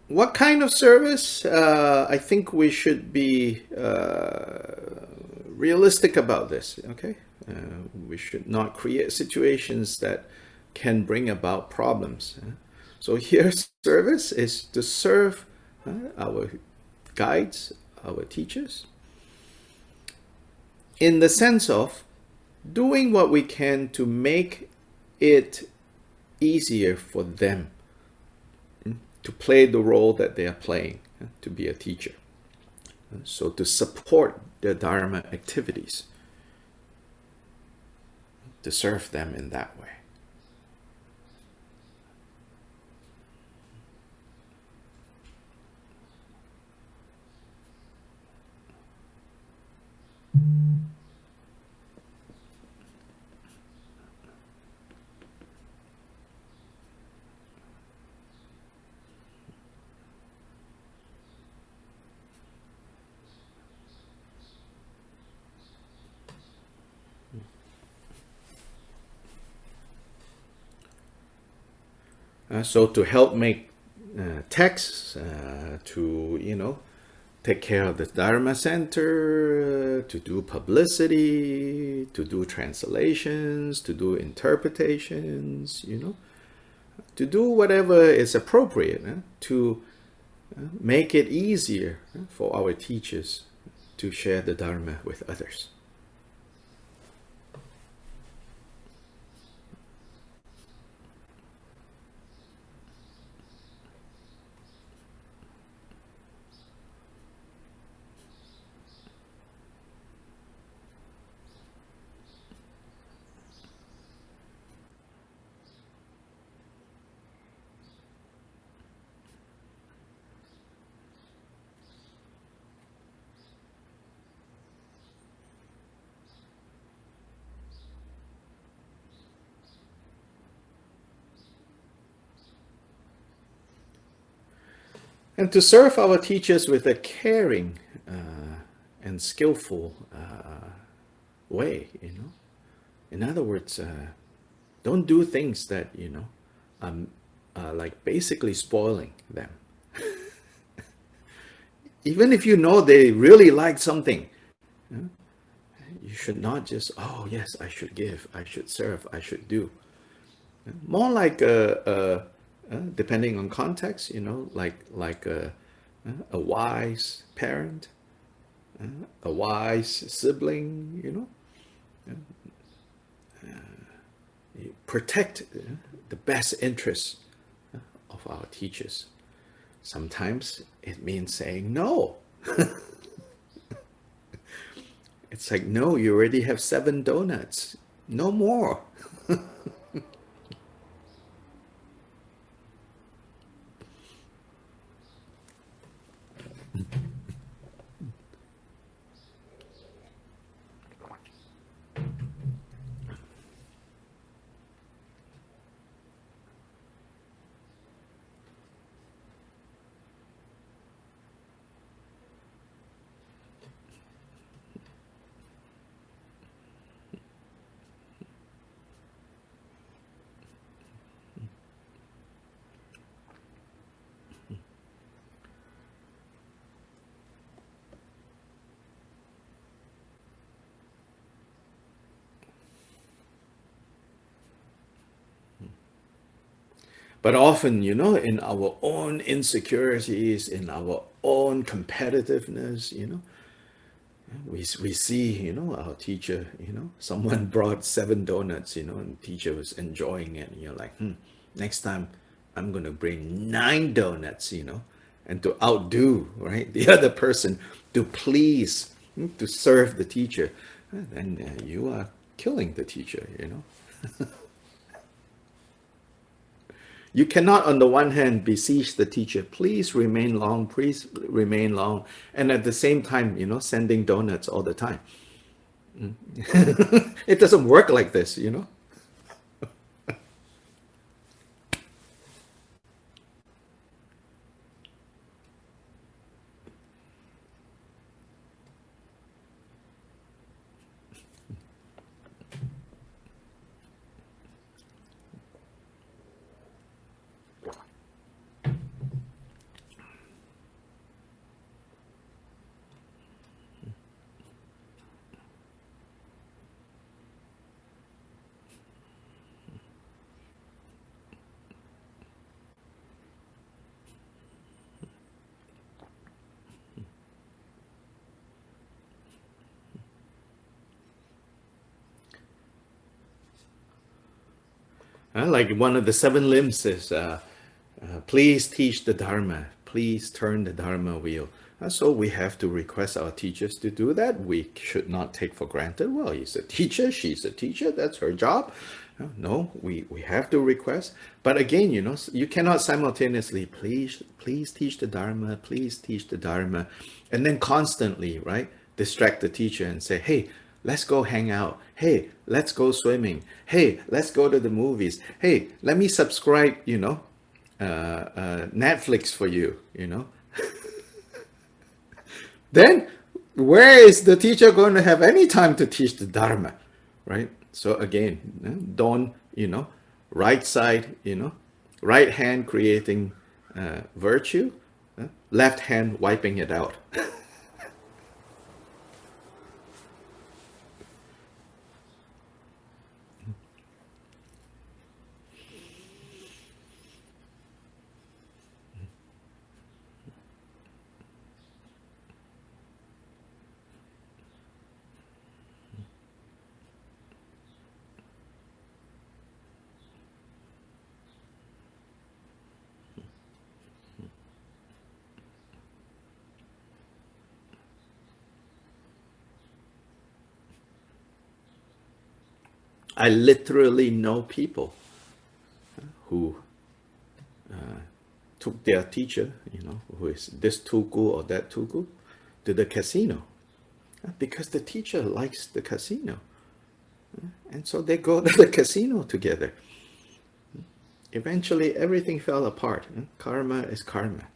What kind of service? I think we should be realistic about this, okay? We should not create situations that can bring about problems. So here, service is to serve our guides, our teachers, in the sense of doing what we can to make it easier for them to play the role that they are playing, to be a teacher. So to support their Dharma activities, to serve them in that way. So to help make texts, to, take care of the Dharma Center, to do publicity, to do translations, to do interpretations, to do whatever is appropriate to make it easier for our teachers to share the Dharma with others. And to serve our teachers with a caring and skillful way, In other words, don't do things that, like basically spoiling them. Even if you know they really like something, you should not just, oh yes, I should give, I should serve, I should do. More like, depending on context, like a wise parent, a wise sibling, protect the best interests of our teachers. Sometimes it means saying no. It's like, no, you already have 7 donuts. No more. But often, in our own insecurities, in our own competitiveness, we see, our teacher, someone brought 7 donuts, and the teacher was enjoying it. And you're like, next time I'm going to bring 9 donuts, and to outdo, right, the other person, to please, to serve the teacher. Then you are killing the teacher, You cannot, on the one hand, beseech the teacher, please remain long, and at the same time, sending donuts all the time. It doesn't work like this, Like one of the 7 limbs is, please teach the Dharma, please turn the Dharma wheel. So we have to request our teachers to do that. We should not take for granted, well, he's a teacher, she's a teacher, that's her job. No, we have to request. But again, you cannot simultaneously, please teach the Dharma, please teach the Dharma, and then constantly, right, distract the teacher and say, hey, let's go hang out. Hey, let's go swimming. Hey, let's go to the movies. Hey, let me subscribe, Netflix for you, Then where is the teacher going to have any time to teach the Dharma, right? So again, don't, right side, right hand creating virtue, left hand wiping it out. I literally know people who took their teacher, who is this tugu or that tugu, to the casino because the teacher likes the casino. And so they go to the casino together. Eventually, everything fell apart. Karma is karma.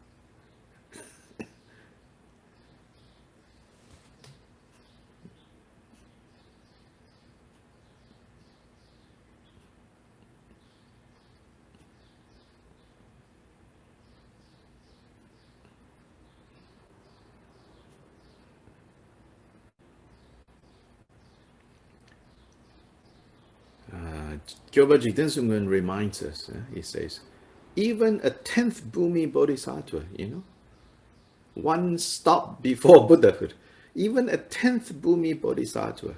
Gyoba Jigten Sungön reminds us, he says, even a 10th Bhumi Bodhisattva, one stop before Buddhahood, even a 10th Bhumi Bodhisattva,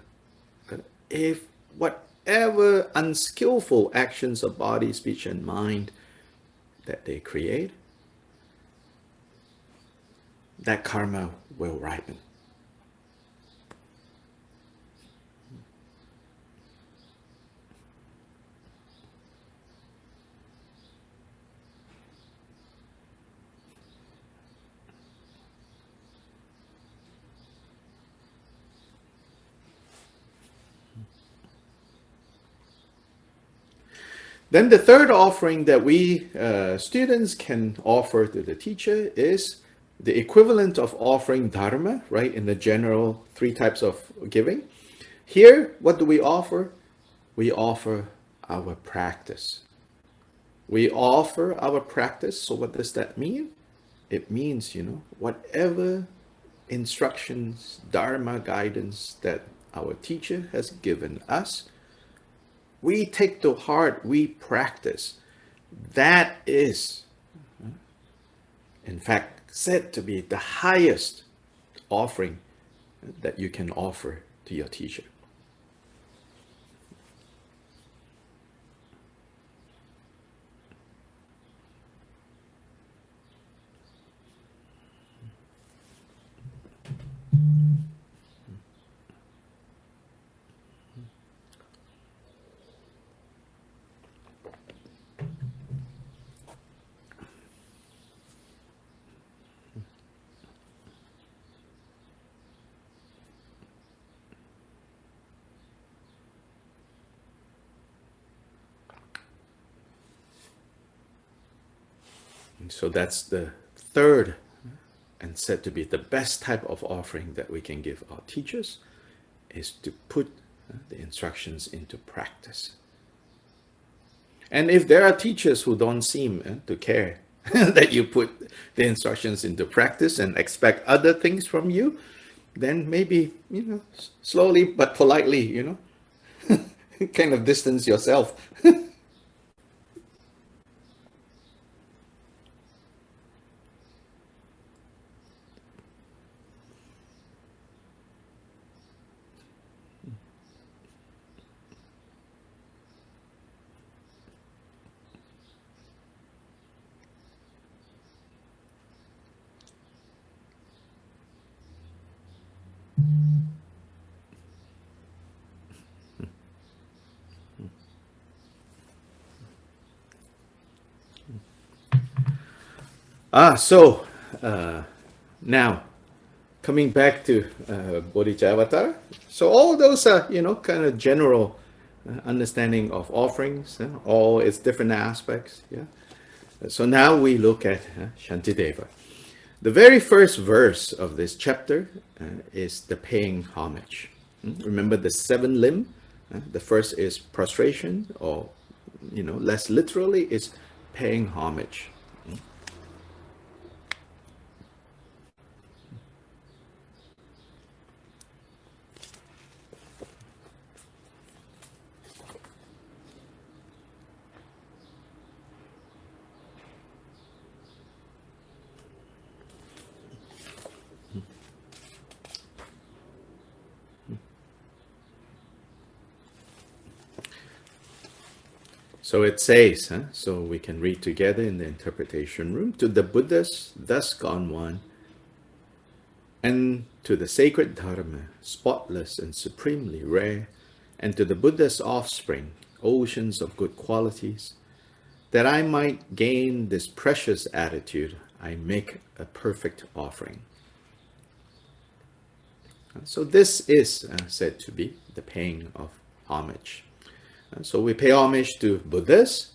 if whatever unskillful actions of body, speech, and mind that they create, that karma will ripen. Then the third offering that we students can offer to the teacher is the equivalent of offering Dharma, right, in the general 3 types of giving. Here, what do we offer? We offer our practice. We offer our practice. So what does that mean? It means, whatever instructions, Dharma guidance that our teacher has given us, we take to heart, we practice. That is, in fact, said to be the highest offering that you can offer to your teacher. So that's the third and said to be the best type of offering that we can give our teachers, is to put the instructions into practice. And if there are teachers who don't seem to care that you put the instructions into practice and expect other things from you, then maybe, slowly but politely, kind of distance yourself. So now coming back to Bodhicharyavatara. So all those are, kind of general understanding of offerings, all its different aspects. Yeah. So now we look at Shantideva. The very first verse of this chapter is the paying homage. Remember the 7 limb? The first is prostration, or, less literally, is paying homage. So it says, so we can read together in the interpretation room, to the Buddhas thus gone one, and to the sacred Dharma, spotless and supremely rare, and to the Buddha's offspring, oceans of good qualities, that I might gain this precious attitude, I make a perfect offering. So this is said to be the paying of homage. So we pay homage to Buddhas,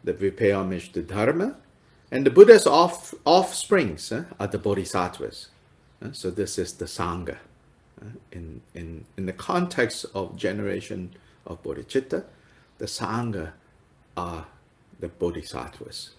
that we pay homage to Dharma, and the Buddha's offsprings are the Bodhisattvas. So this is the Sangha. In the context of generation of bodhicitta, the Sangha are the Bodhisattvas.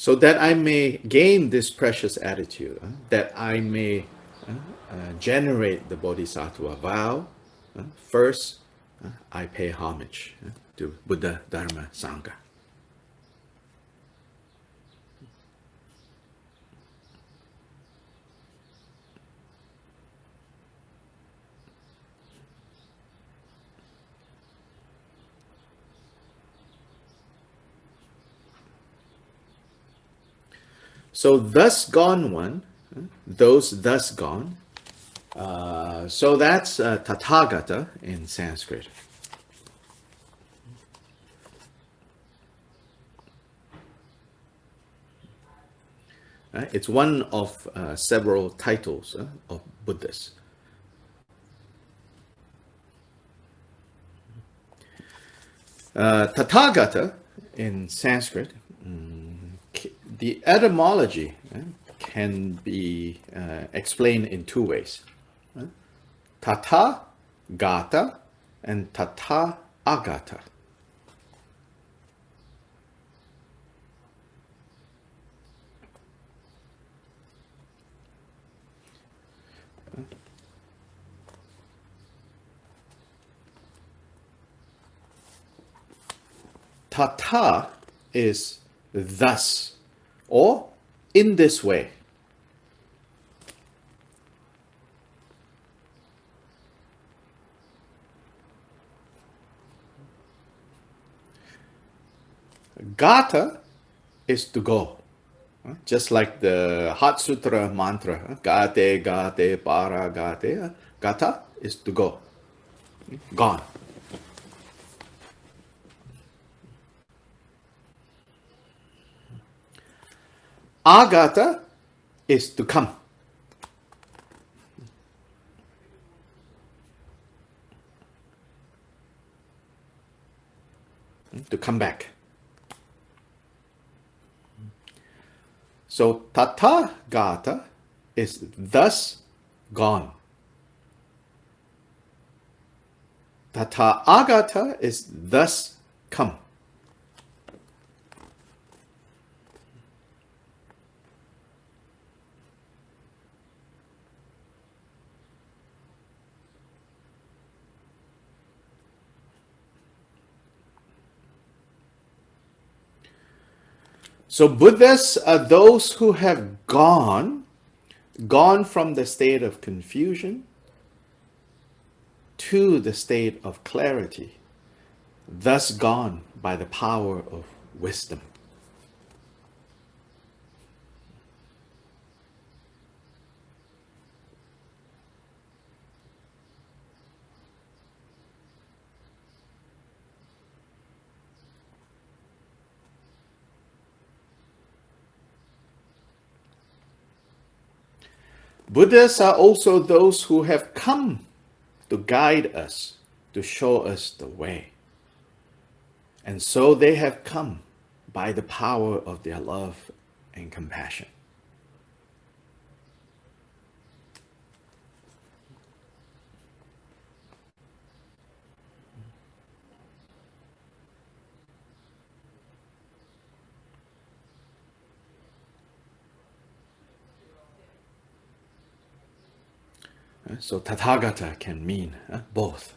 So that I may gain this precious attitude, that I may generate the Bodhisattva vow, first I pay homage to Buddha, Dharma, Sangha. So thus gone one, those thus gone. So that's Tathagata in Sanskrit. It's one of several titles of Buddhas. Tathagata in Sanskrit, the etymology can be explained in two ways. Tatha gata and tatha agata. Tatha is thus, or in this way. Gata is to go. Just like the Heart Sutra mantra, gate, gate, para, gate. Gata is to go. Gone. Agata is to come. To come back. So Tathagata is thus gone. Tathagata is thus come. So Buddhas are those who have gone from the state of confusion to the state of clarity, thus gone by the power of wisdom. Buddhas are also those who have come to guide us, to show us the way. And so they have come by the power of their love and compassion. So Tathagata can mean both,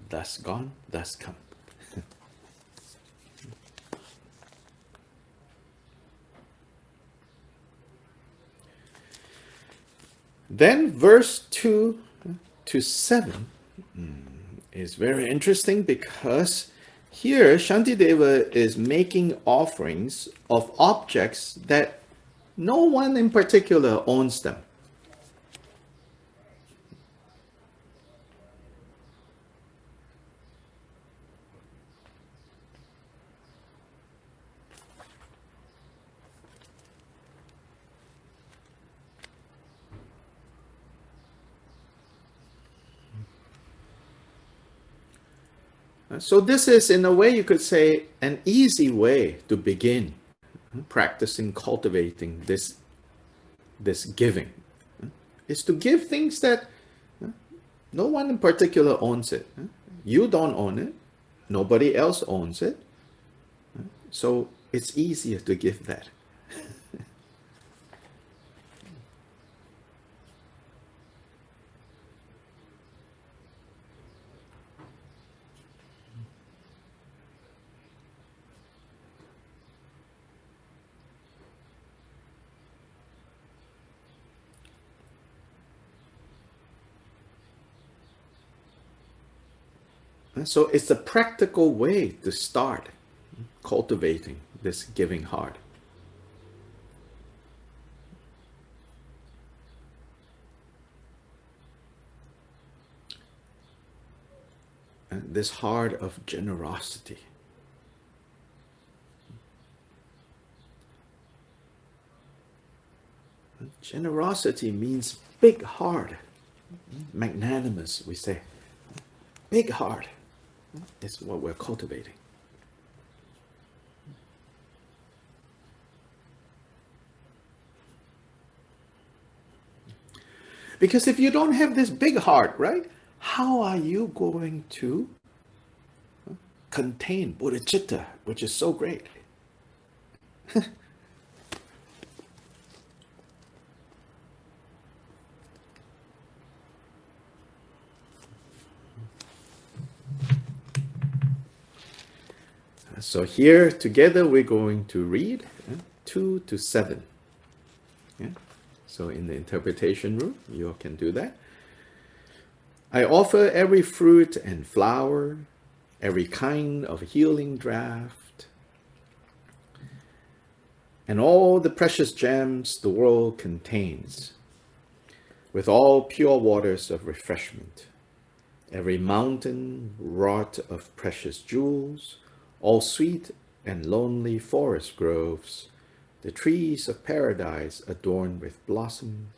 thus gone, thus come. Then verse 2 to 7 is very interesting because here Shantideva is making offerings of objects that no one in particular owns them. So this is, in a way, you could say, an easy way to begin practicing cultivating this giving, is to give things that no one in particular owns it. You don't own it. Nobody else owns it. So it's easier to give that. So it's a practical way to start cultivating this giving heart. And this heart of generosity. Generosity means big heart, magnanimous, we say. Big heart is what we're cultivating. Because if you don't have this big heart, right, how are you going to contain bodhicitta, which is so great? So here together we're going to read 2 to 7. Yeah? So in the interpretation room, you all can do that. I offer every fruit and flower, every kind of healing draught, and all the precious gems the world contains, with all pure waters of refreshment, every mountain wrought of precious jewels, all sweet and lonely forest groves, the trees of paradise adorned with blossoms,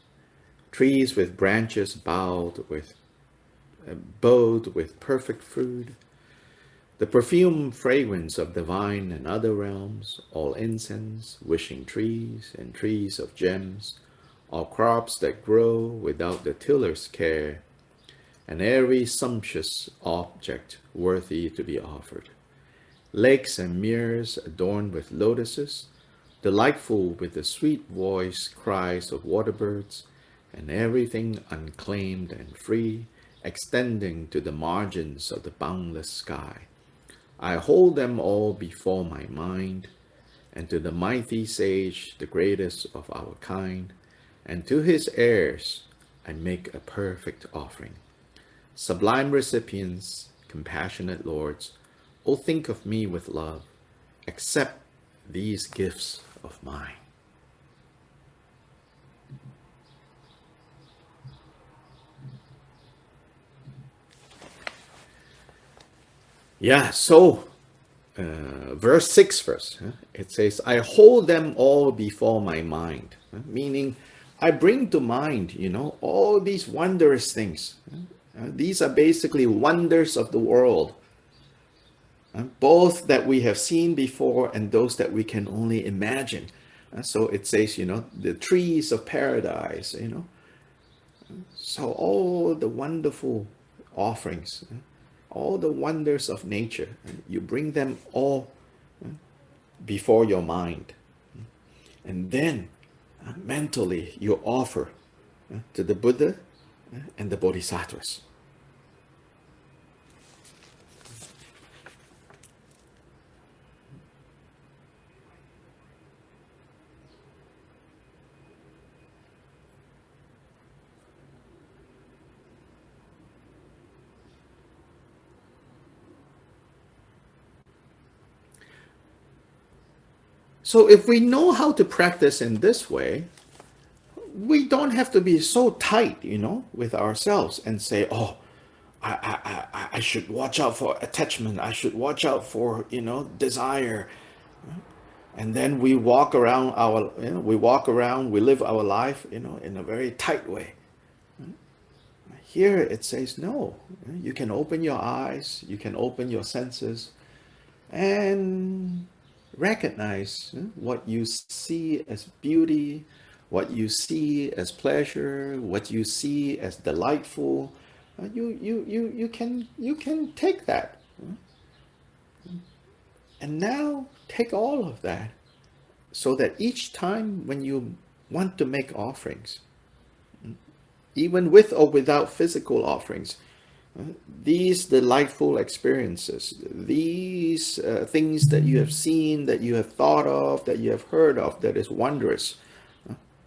trees with branches bowed with perfect fruit, the perfume fragrance of the vine and other realms, all incense, wishing trees and trees of gems, all crops that grow without the tiller's care, and every sumptuous object worthy to be offered. Lakes and mirrors adorned with lotuses, delightful with the sweet voiced cries of waterbirds, and everything unclaimed and free, extending to the margins of the boundless sky. I hold them all before my mind, and to the mighty sage, the greatest of our kind, and to his heirs, I make a perfect offering. Sublime recipients, compassionate lords, O think of me with love, accept these gifts of mine. Yeah, so verse 6 first, it says, I hold them all before my mind, meaning I bring to mind, all these wondrous things. These are basically wonders of the world, both that we have seen before and those that we can only imagine. So it says, the trees of paradise, So all the wonderful offerings, all the wonders of nature, you bring them all before your mind. And then mentally you offer to the Buddha and the Bodhisattvas. So if we know how to practice in this way, we don't have to be so tight, with ourselves and say, oh, I should watch out for attachment. I should watch out for, desire. And then we walk around we live our life, in a very tight way. Here it says, no, you can open your eyes, you can open your senses and recognize what you see as beauty, what you see as pleasure, what you see as delightful. You can take that. And now take all of that so that each time when you want to make offerings, even with or without physical offerings, these delightful experiences, these things that you have seen, that you have thought of, that you have heard of, that is wondrous,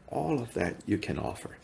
all of that you can offer.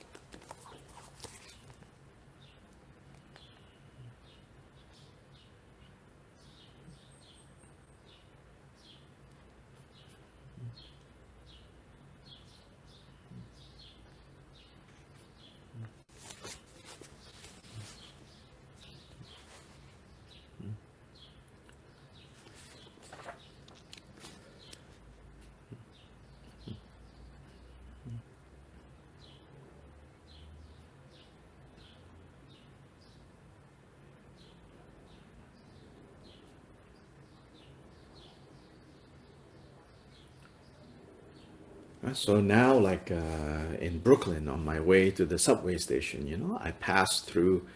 So now, like in Brooklyn, on my way to the subway station, I passed through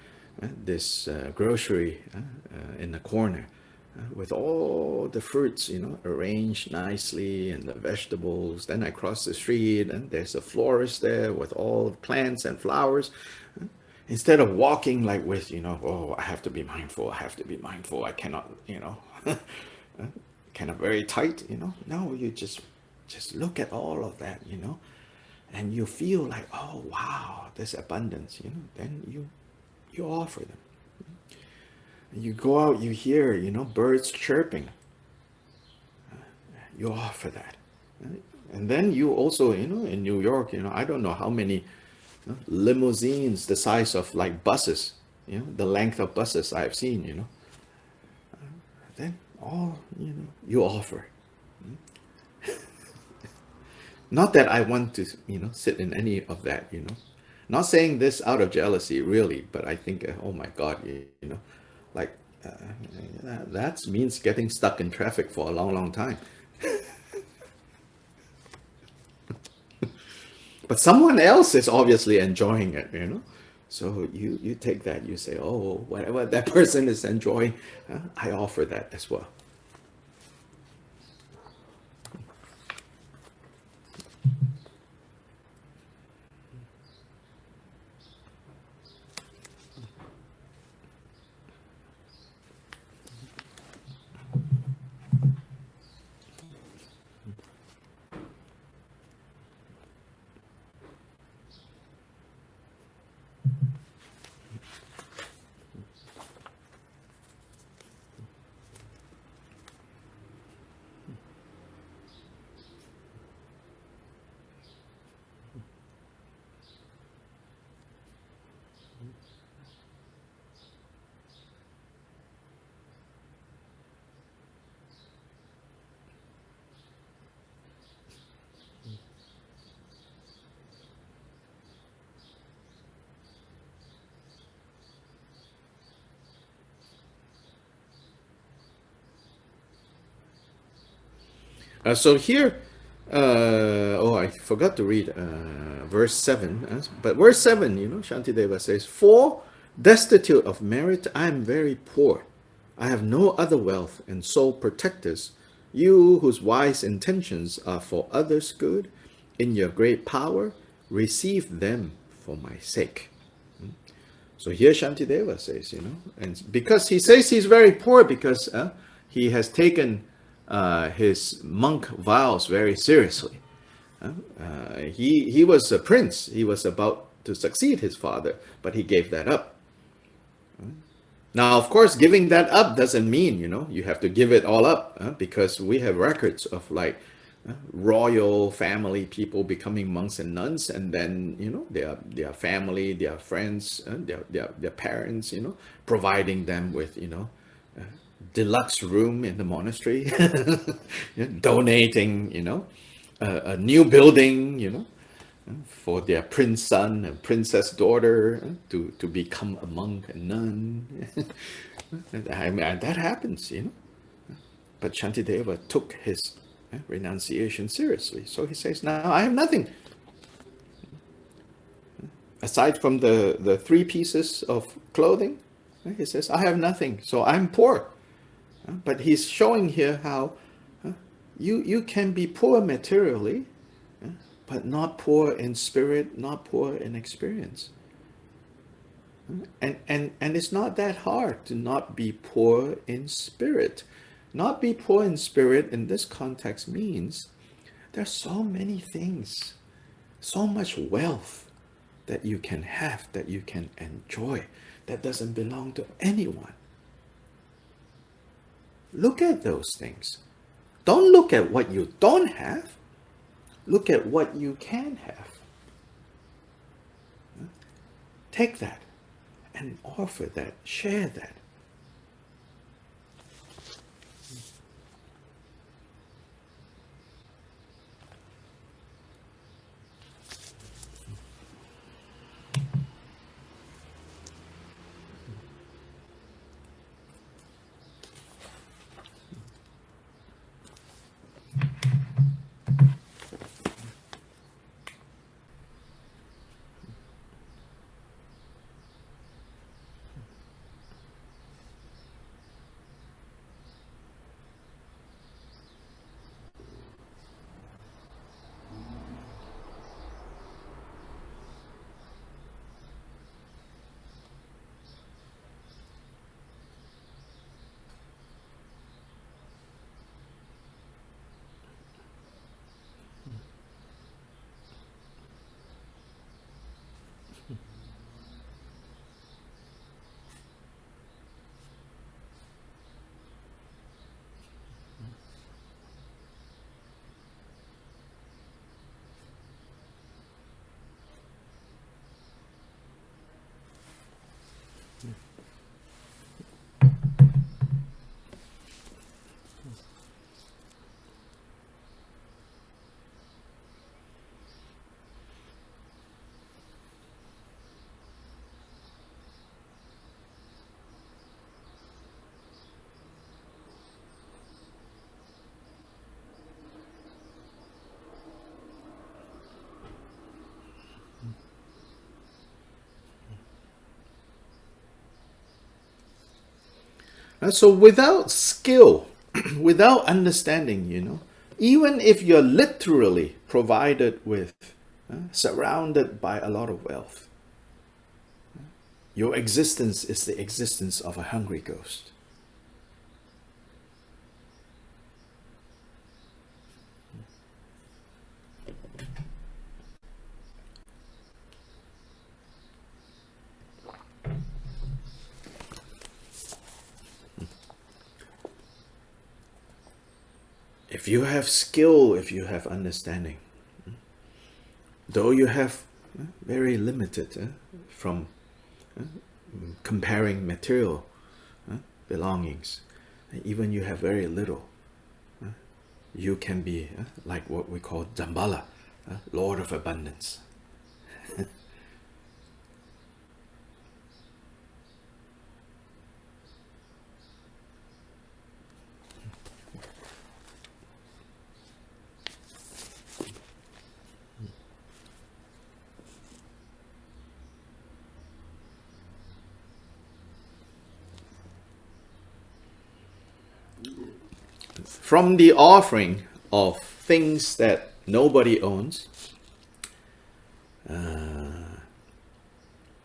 this grocery in the corner with all the fruits, arranged nicely, and the vegetables. Then I cross the street, and there's a florist there with all the plants and flowers. Instead of walking like with, oh, I have to be mindful, I cannot, kind of very tight, no, you just look at all of that, and you feel like, oh, wow, there's abundance, then you offer them. And you go out, you hear, birds chirping, you offer that. And then you also, in New York, I don't know how many limousines the size of like buses, the length of buses I've seen, then all, you offer. Not that I want to, sit in any of that, Not saying this out of jealousy, really, but I think, oh my God, like, that means getting stuck in traffic for a long, long time. But someone else is obviously enjoying it, So you take that, you say, oh, whatever that person is enjoying, I offer that as well. So here, I forgot to read verse 7. But verse 7, Shantideva says, "For destitute of merit, I am very poor. I have no other wealth, and so protectors, you whose wise intentions are for others' good, in your great power, receive them for my sake." So here Shantideva says, and because he says he's very poor because he has taken his monk vows very seriously. He was a prince. He was about to succeed his father, but he gave that up. Now, of course, giving that up doesn't mean, you have to give it all up, because we have records of like royal family people becoming monks and nuns, and then their family, their friends, their parents, providing them with deluxe room in the monastery, donating a new building for their prince son and princess daughter to become a monk and nun. I mean, that happens, But Shantideva took his renunciation seriously. So he says, now I have nothing. Aside from the 3 pieces of clothing, he says, I have nothing, so I'm poor. But he's showing here how you can be poor materially, but not poor in spirit, not poor in experience. And it's not that hard to not be poor in spirit. Not be poor in spirit in this context means there's so many things, so much wealth that you can have, that you can enjoy, that doesn't belong to anyone. Look at those things. Don't look at what you don't have. Look at what you can have. Take that and offer that, share that. So without skill, without understanding, even if you're literally provided with, surrounded by a lot of wealth, your existence is the existence of a hungry ghost. If you have skill, if you have understanding, though you have very limited from comparing material belongings, even you have very little, you can be like what we call Dambala, Lord of Abundance. From the offering of things that nobody owns,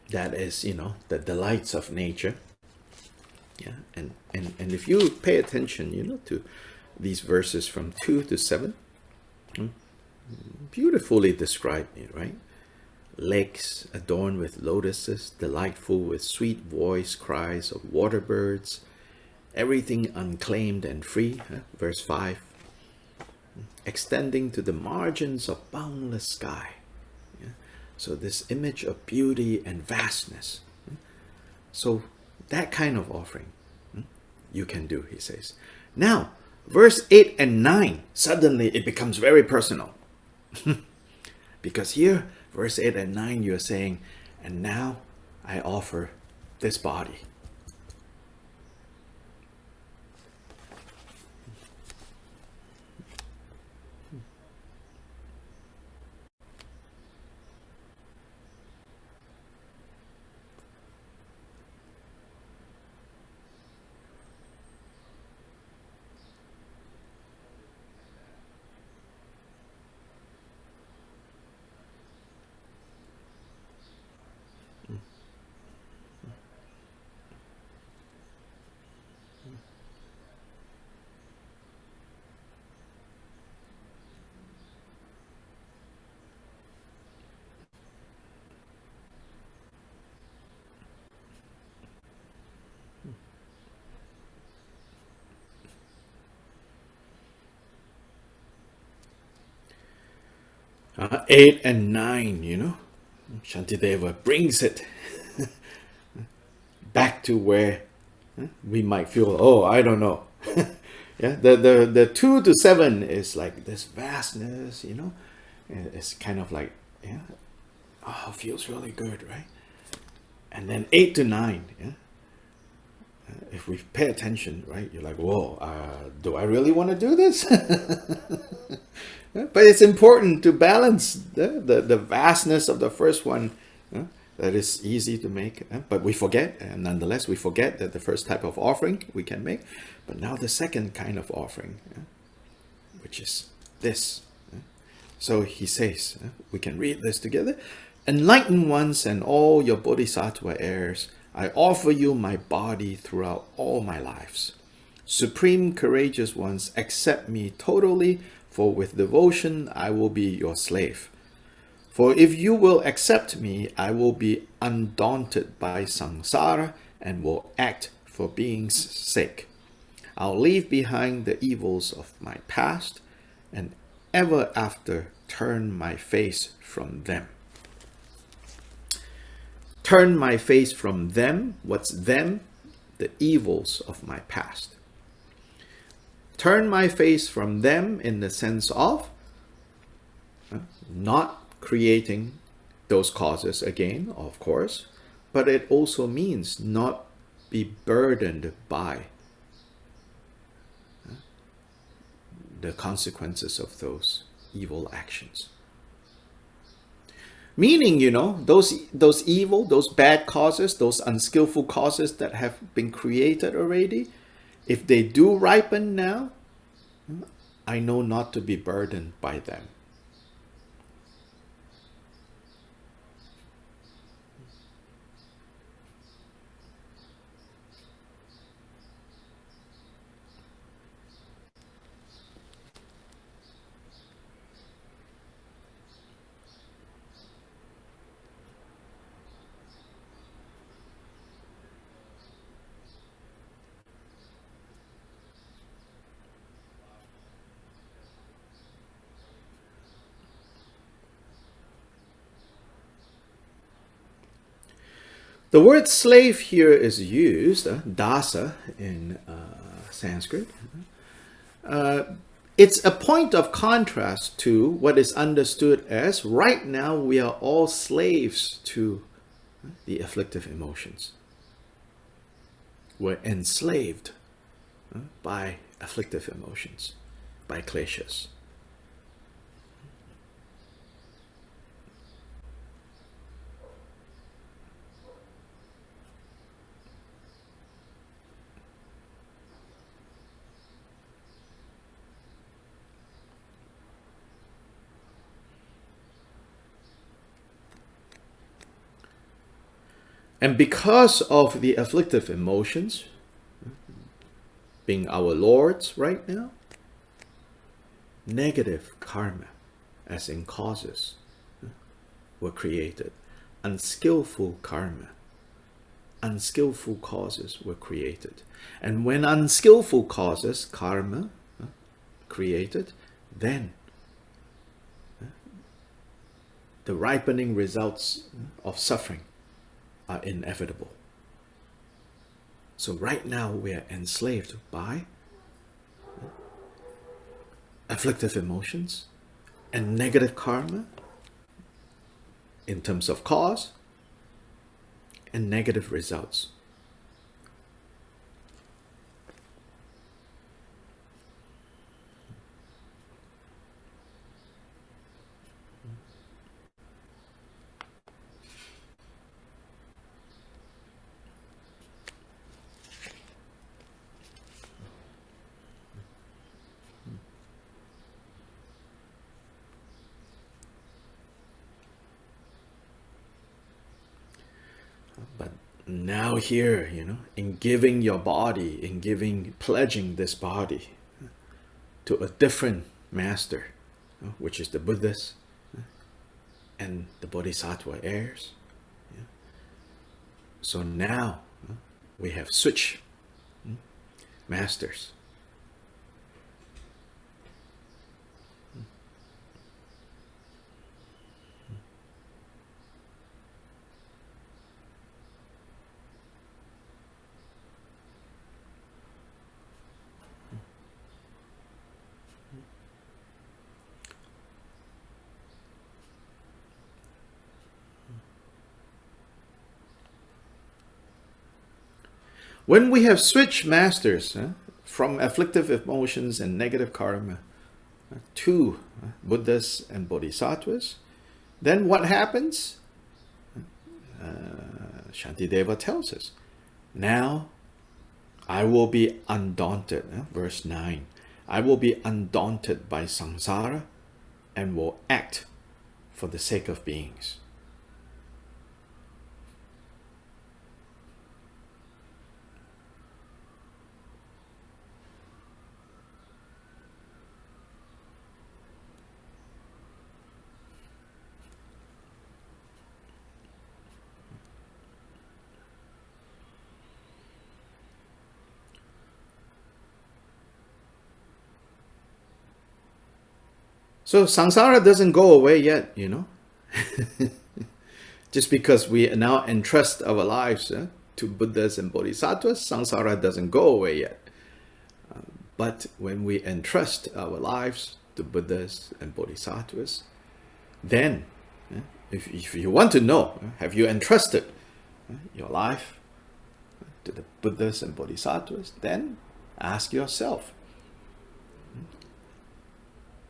that is, the delights of nature. Yeah, and if you pay attention, to these verses from 2 to 7, beautifully described, right? Lakes adorned with lotuses, delightful with sweet voice cries of water birds, everything unclaimed and free, verse 5. extending to the margins of boundless sky. Yeah? So this image of beauty and vastness. So that kind of offering you can do, he says. Now, verse 8 and 9, suddenly it becomes very personal. Because here, verse 8 and 9, you're saying, and now I offer this body. 8 and 9, you know, Shantideva brings it back to where we might feel, oh, I don't know. Yeah, the 2 to 7 is like this vastness, you know. It's kind of like, yeah, oh, feels really good, right? And then 8 to 9, yeah. If we pay attention, right, you're like, whoa, do I really want to do this? But it's important to balance the vastness of the first one. That is easy to make, but we forget, and nonetheless we forget that the first type of offering we can make. But now the second kind of offering, which is this. So he says, we can read this together. Enlightened ones and all your Bodhisattva heirs, I offer you my body throughout all my lives. Supreme courageous ones, accept me totally, for with devotion I will be your slave. For if you will accept me, I will be undaunted by samsara and will act for being's sake. I'll leave behind the evils of my past and ever after turn my face from them. Turn my face from them. What's them? The evils of my past. Turn my face from them in the sense of not creating those causes again, of course, but it also means not be burdened by the consequences of those evil actions. Meaning, you know, those evil, those bad causes, those unskillful causes that have been created already, if they do ripen now, I know not to be burdened by them. The word slave here is used, dasa in Sanskrit. It's a point of contrast to what is understood as right now we are all slaves to the afflictive emotions. We're enslaved by afflictive emotions, by kleshas. And because of the afflictive emotions being our lords right now, negative karma, as in causes, were created. Unskillful karma, unskillful causes were created. And when unskillful causes, karma, created, then the ripening results of suffering are inevitable. So right now we are enslaved by afflictive emotions and negative karma in terms of cause and negative results. But now here, in giving your body, in pledging this body to a different master, which is the Buddhas and the Bodhisattva heirs. So now we have switched masters. When we have switched masters from afflictive emotions and negative karma to Buddhas and Bodhisattvas, then what happens? Shantideva tells us, now I will be undaunted. Verse 9, I will be undaunted by samsara and will act for the sake of beings. So samsara doesn't go away yet, Just because we now entrust our lives to Buddhas and Bodhisattvas, samsara doesn't go away yet. But when we entrust our lives to Buddhas and Bodhisattvas, then, if you want to know, have you entrusted your life to the Buddhas and Bodhisattvas, then ask yourself,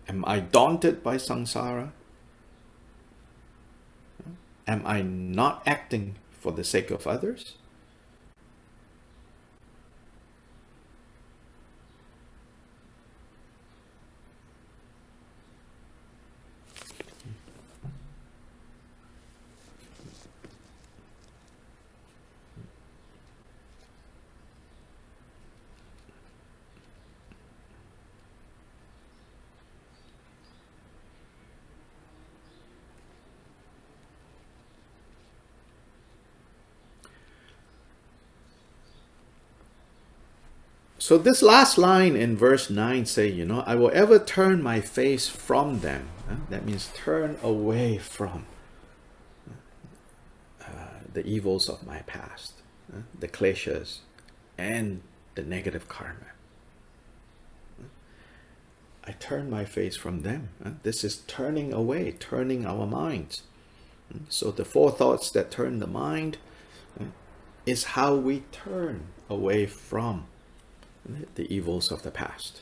am I daunted by samsara? Am I not acting for the sake of others? So this last line in verse 9 say, I will ever turn my face from them. That means turn away from the evils of my past, the kleshas and the negative karma. I turn my face from them. This is turning away, turning our minds. So the four thoughts that turn the mind is how we turn away from the evils of the past.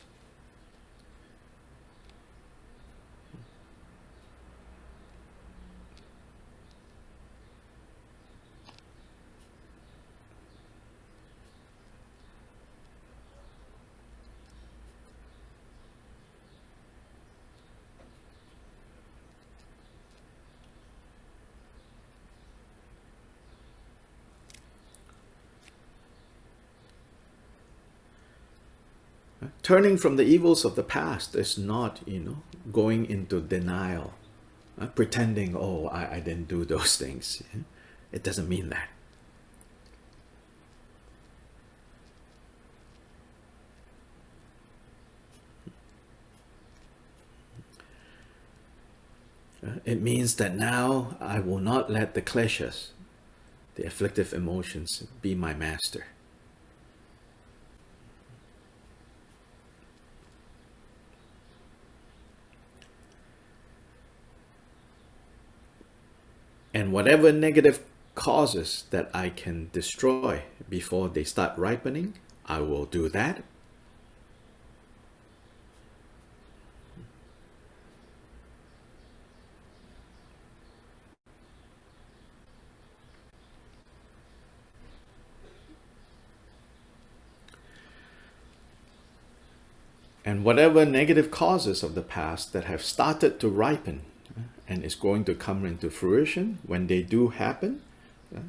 Turning from the evils of the past is not, going into denial, pretending, I didn't do those things. It doesn't mean that. It means that now I will not let the kleshas, the afflictive emotions, be my master. And whatever negative causes that I can destroy before they start ripening, I will do that. And whatever negative causes of the past that have started to ripen and is going to come into fruition, when they do happen,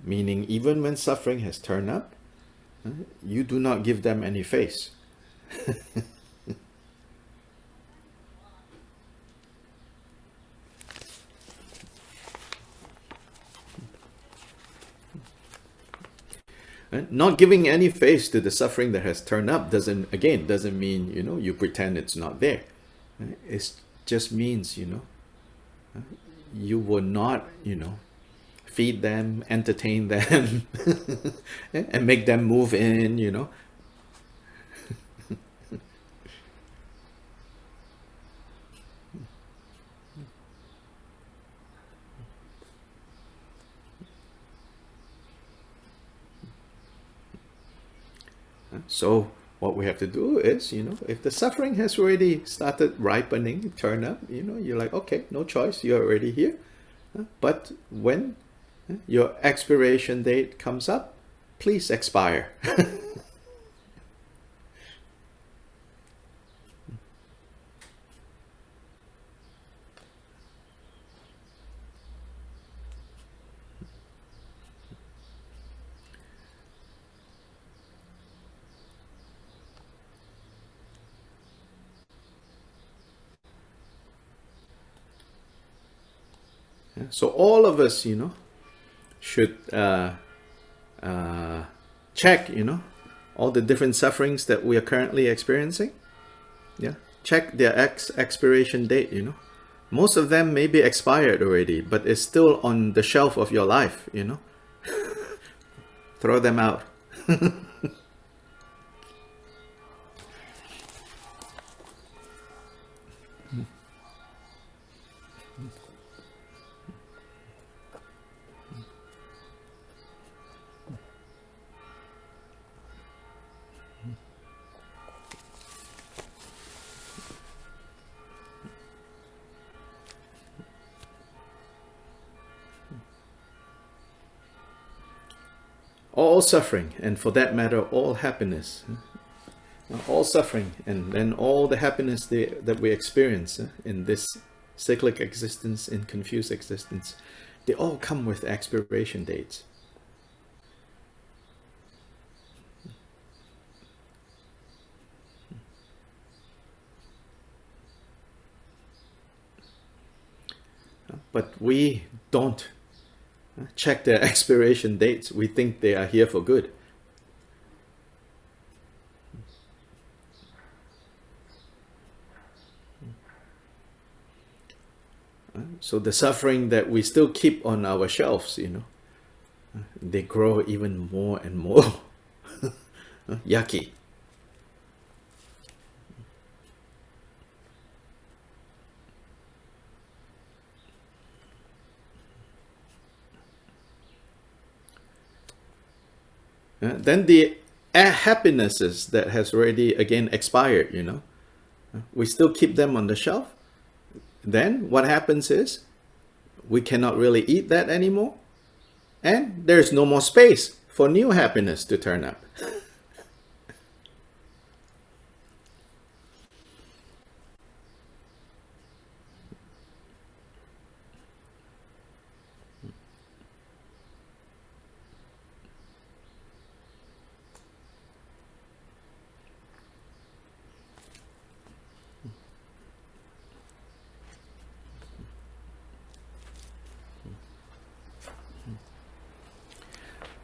meaning even when suffering has turned up, you do not give them any face. Not giving any face to the suffering that has turned up doesn't mean, you pretend it's not there. It just means, you will not, feed them, entertain them, and make them move in, So what we have to do is, if the suffering has already started ripening, turn up, you're like, okay, no choice, you're already here. But when your expiration date comes up, please expire. So all of us, should check, all the different sufferings that we are currently experiencing. Yeah, check their expiration date. Most of them may be expired already, but it's still on the shelf of your life. Throw them out. All suffering, and for that matter, all happiness, all suffering, and then all the happiness that we experience in this cyclic existence, in confused existence, they all come with expiration dates. But we don't check their expiration dates. We think they are here for good. So the suffering that we still keep on our shelves, they grow even more and more yucky. Then the happinesses that has already again expired, we still keep them on the shelf. Then what happens is we cannot really eat that anymore, and there's no more space for new happiness to turn up.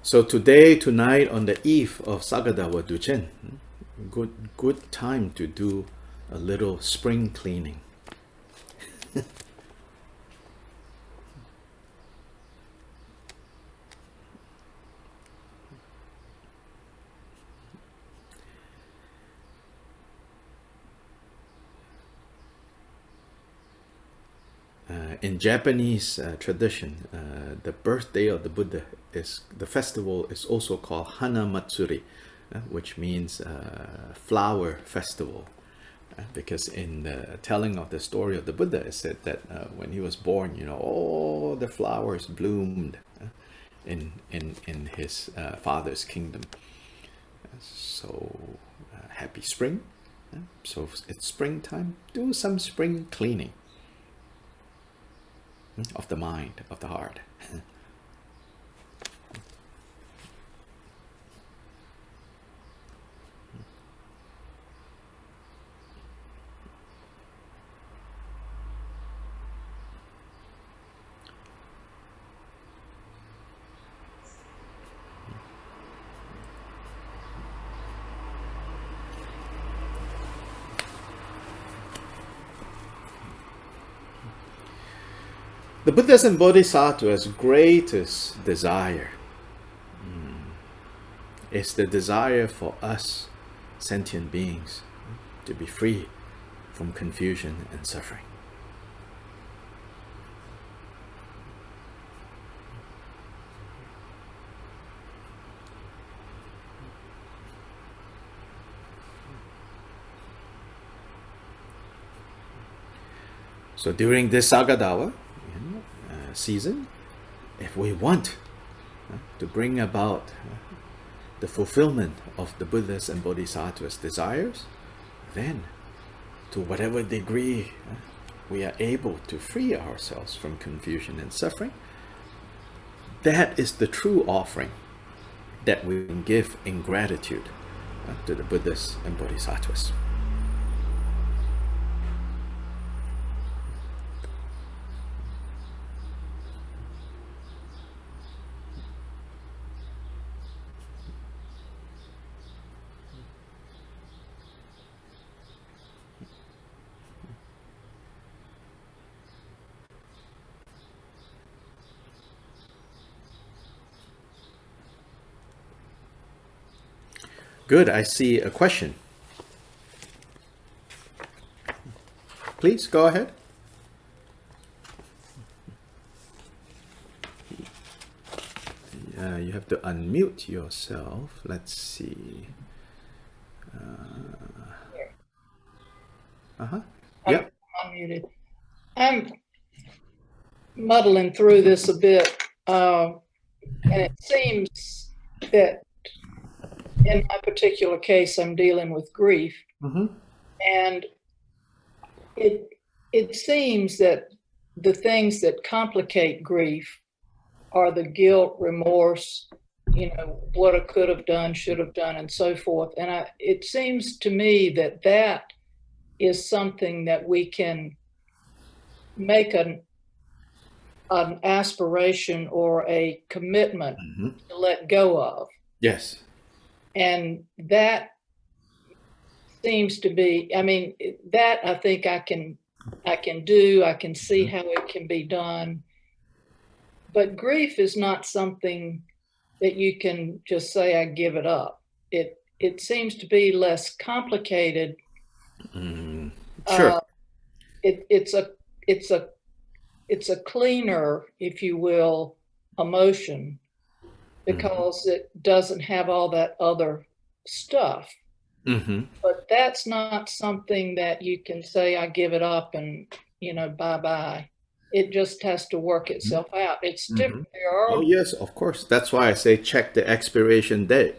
So today, tonight, on the eve of Sagadawa Duchen, good time to do a little spring cleaning. in Japanese tradition, the birthday of the Buddha the festival is also called Hana Matsuri, which means flower festival. Because in the telling of the story of the Buddha, it said that when he was born, all the flowers bloomed in his father's kingdom. So happy spring. So it's springtime. Do some spring cleaning of the mind, of the heart. The Buddhas and Bodhisattvas' greatest desire is the desire for us sentient beings to be free from confusion and suffering. So during this Sagadawa season, if we want to bring about the fulfillment of the Buddhas and Bodhisattvas' desires, then to whatever degree we are able to free ourselves from confusion and suffering, that is the true offering that we can give in gratitude to the Buddhas and Bodhisattvas. Good, I see a question. Please go ahead. You have to unmute yourself. Let's see. Yep. I'm unmuted. I'm muddling through this a bit, and it seems that in my particular case, I'm dealing with grief, and it seems that the things that complicate grief are the guilt, remorse, what I could have done, should have done, and so forth. And it seems to me that that is something that we can make an aspiration or a commitment to let go of. Yes. And that seems to be, that I think I can do, I can see how it can be done. But grief is not something that you can just say, I give it up. It seems to be less complicated. Sure. It's a cleaner, if you will, emotion, because it doesn't have all that other stuff. But that's not something that you can say, I give it up and, bye-bye. It just has to work itself out. It's different. Oh, yes, of course. That's why I say check the expiration date.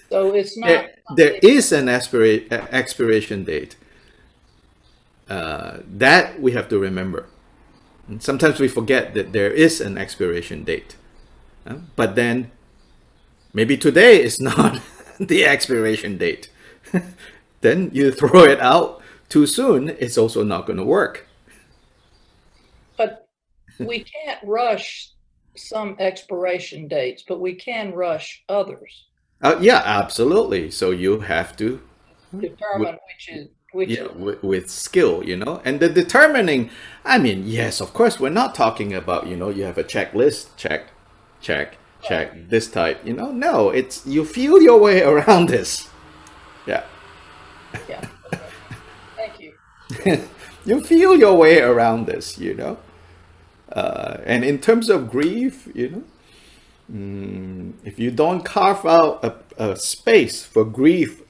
So it's not... There is an expiration date. That we have to remember. And sometimes we forget that there is an expiration date. But then maybe today is not the expiration date. Then you throw it out too soon, it's also not going to work. But we can't rush some expiration dates, but we can rush others. Yeah, absolutely. So you have to determine which is with skill, and the determining, yes, of course, we're not talking about, you have a checklist, check, this type, no, it's, you feel your way around this. Yeah. Yeah. Okay. Thank you. You feel your way around this, you know. And in terms of grief, you know, if you don't carve out a space for grief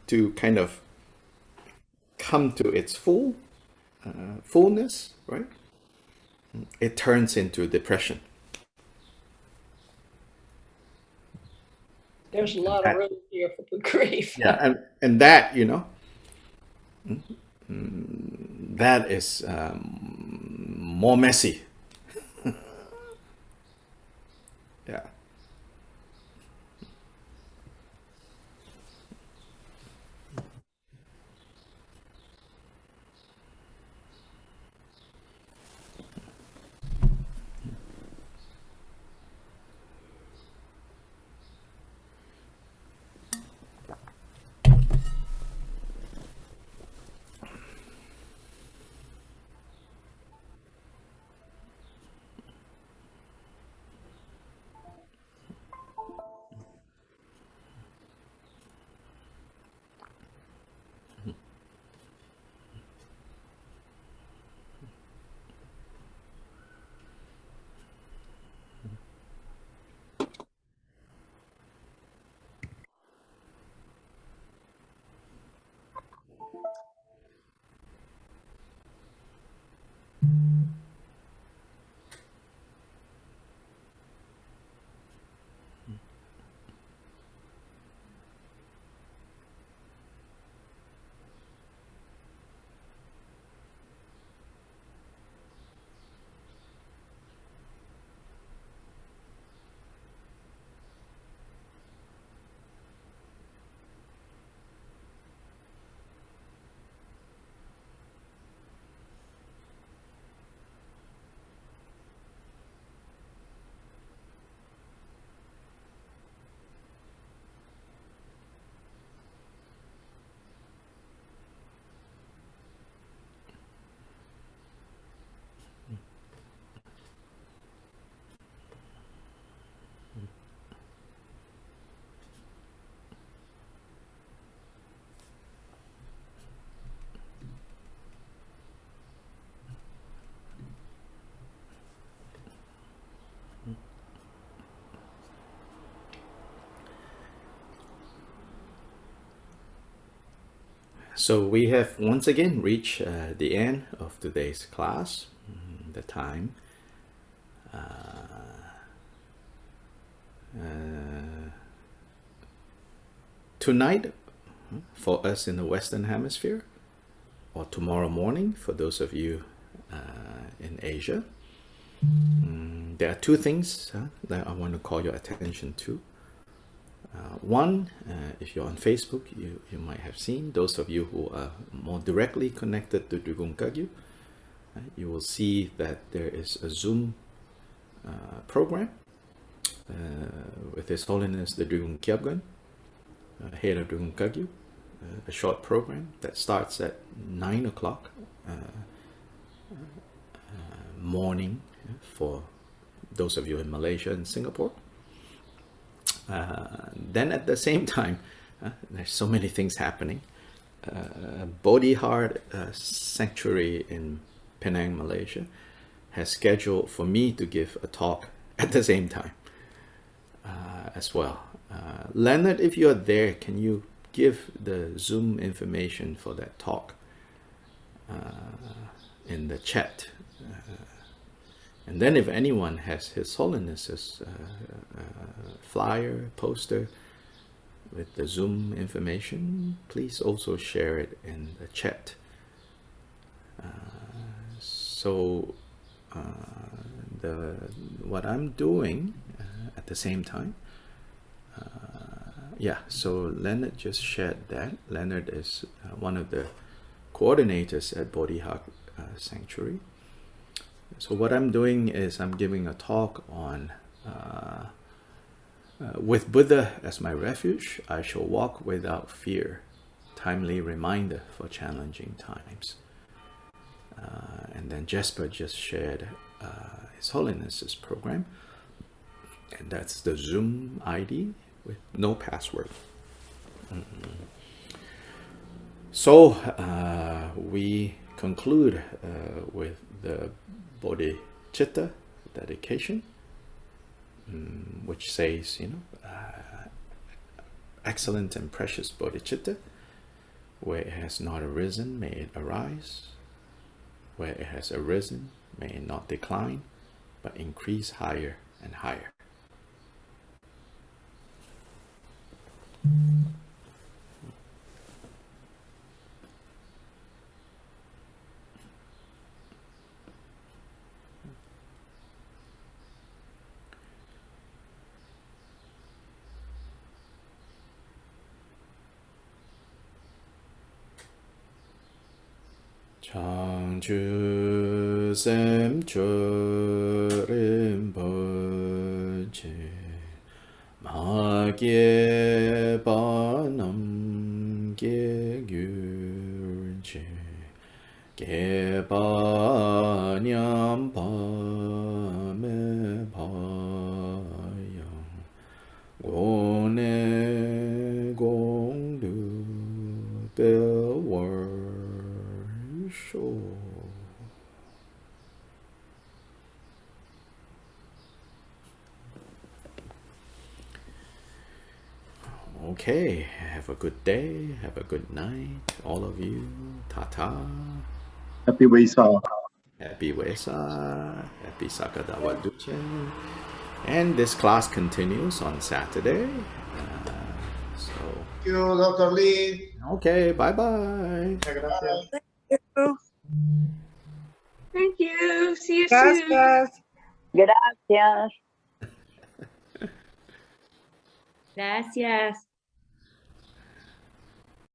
to kind of come to its fullness, right? It turns into depression. There's a lot of room here for grief. Yeah, and that, you know, that is more messy. Yeah. So we have once again reached the end of today's class. The time. Tonight, for us in the Western Hemisphere, or tomorrow morning for those of you in Asia, there are two things that I want to call your attention to. One, if you're on Facebook, you might have seen, those of you who are more directly connected to Drigung Kagyu, you will see that there is a Zoom program with His Holiness the Drigung Kyabgan, head of Drigung Kagyu, a short program that starts at 9 o'clock morning for those of you in Malaysia and Singapore. Then at the same time, there's so many things happening. Bodhicharyavatara Sanctuary in Penang, Malaysia, has scheduled for me to give a talk at the same time as well. Leonard, if you're there, can you give the Zoom information for that talk in the chat? And then if anyone has His Holiness's flyer, poster with the Zoom information, please also share it in the chat. What I'm doing at the same time, so Leonard just shared that. Leonard is one of the coordinators at Bodhicharyavatara Sanctuary. So what I'm doing is I'm giving a talk on with Buddha as my refuge, I shall walk without fear, timely reminder for challenging times. And then Jesper just shared His Holiness's program, and that's the Zoom ID with no password. So we conclude with the Bodhicitta dedication, which says, excellent and precious Bodhicitta, where it has not arisen, may it arise. Where it has arisen, may it not decline, but increase higher and higher. Changchu sem chorim boche ma ge ba nam ge gyurche ge ba nyam ba me ba yang go ne gong du be wor sure. Okay, have a good day, have a good night, all of you. Ta-ta. Happy Wesak. Happy Wesak. Happy Sakadawa Duchen. And this class continues on Saturday. Thank you, Dr. Lee. Okay, bye-bye. Gracias. Thank you. See you soon. Gracias. Gracias. Gracias.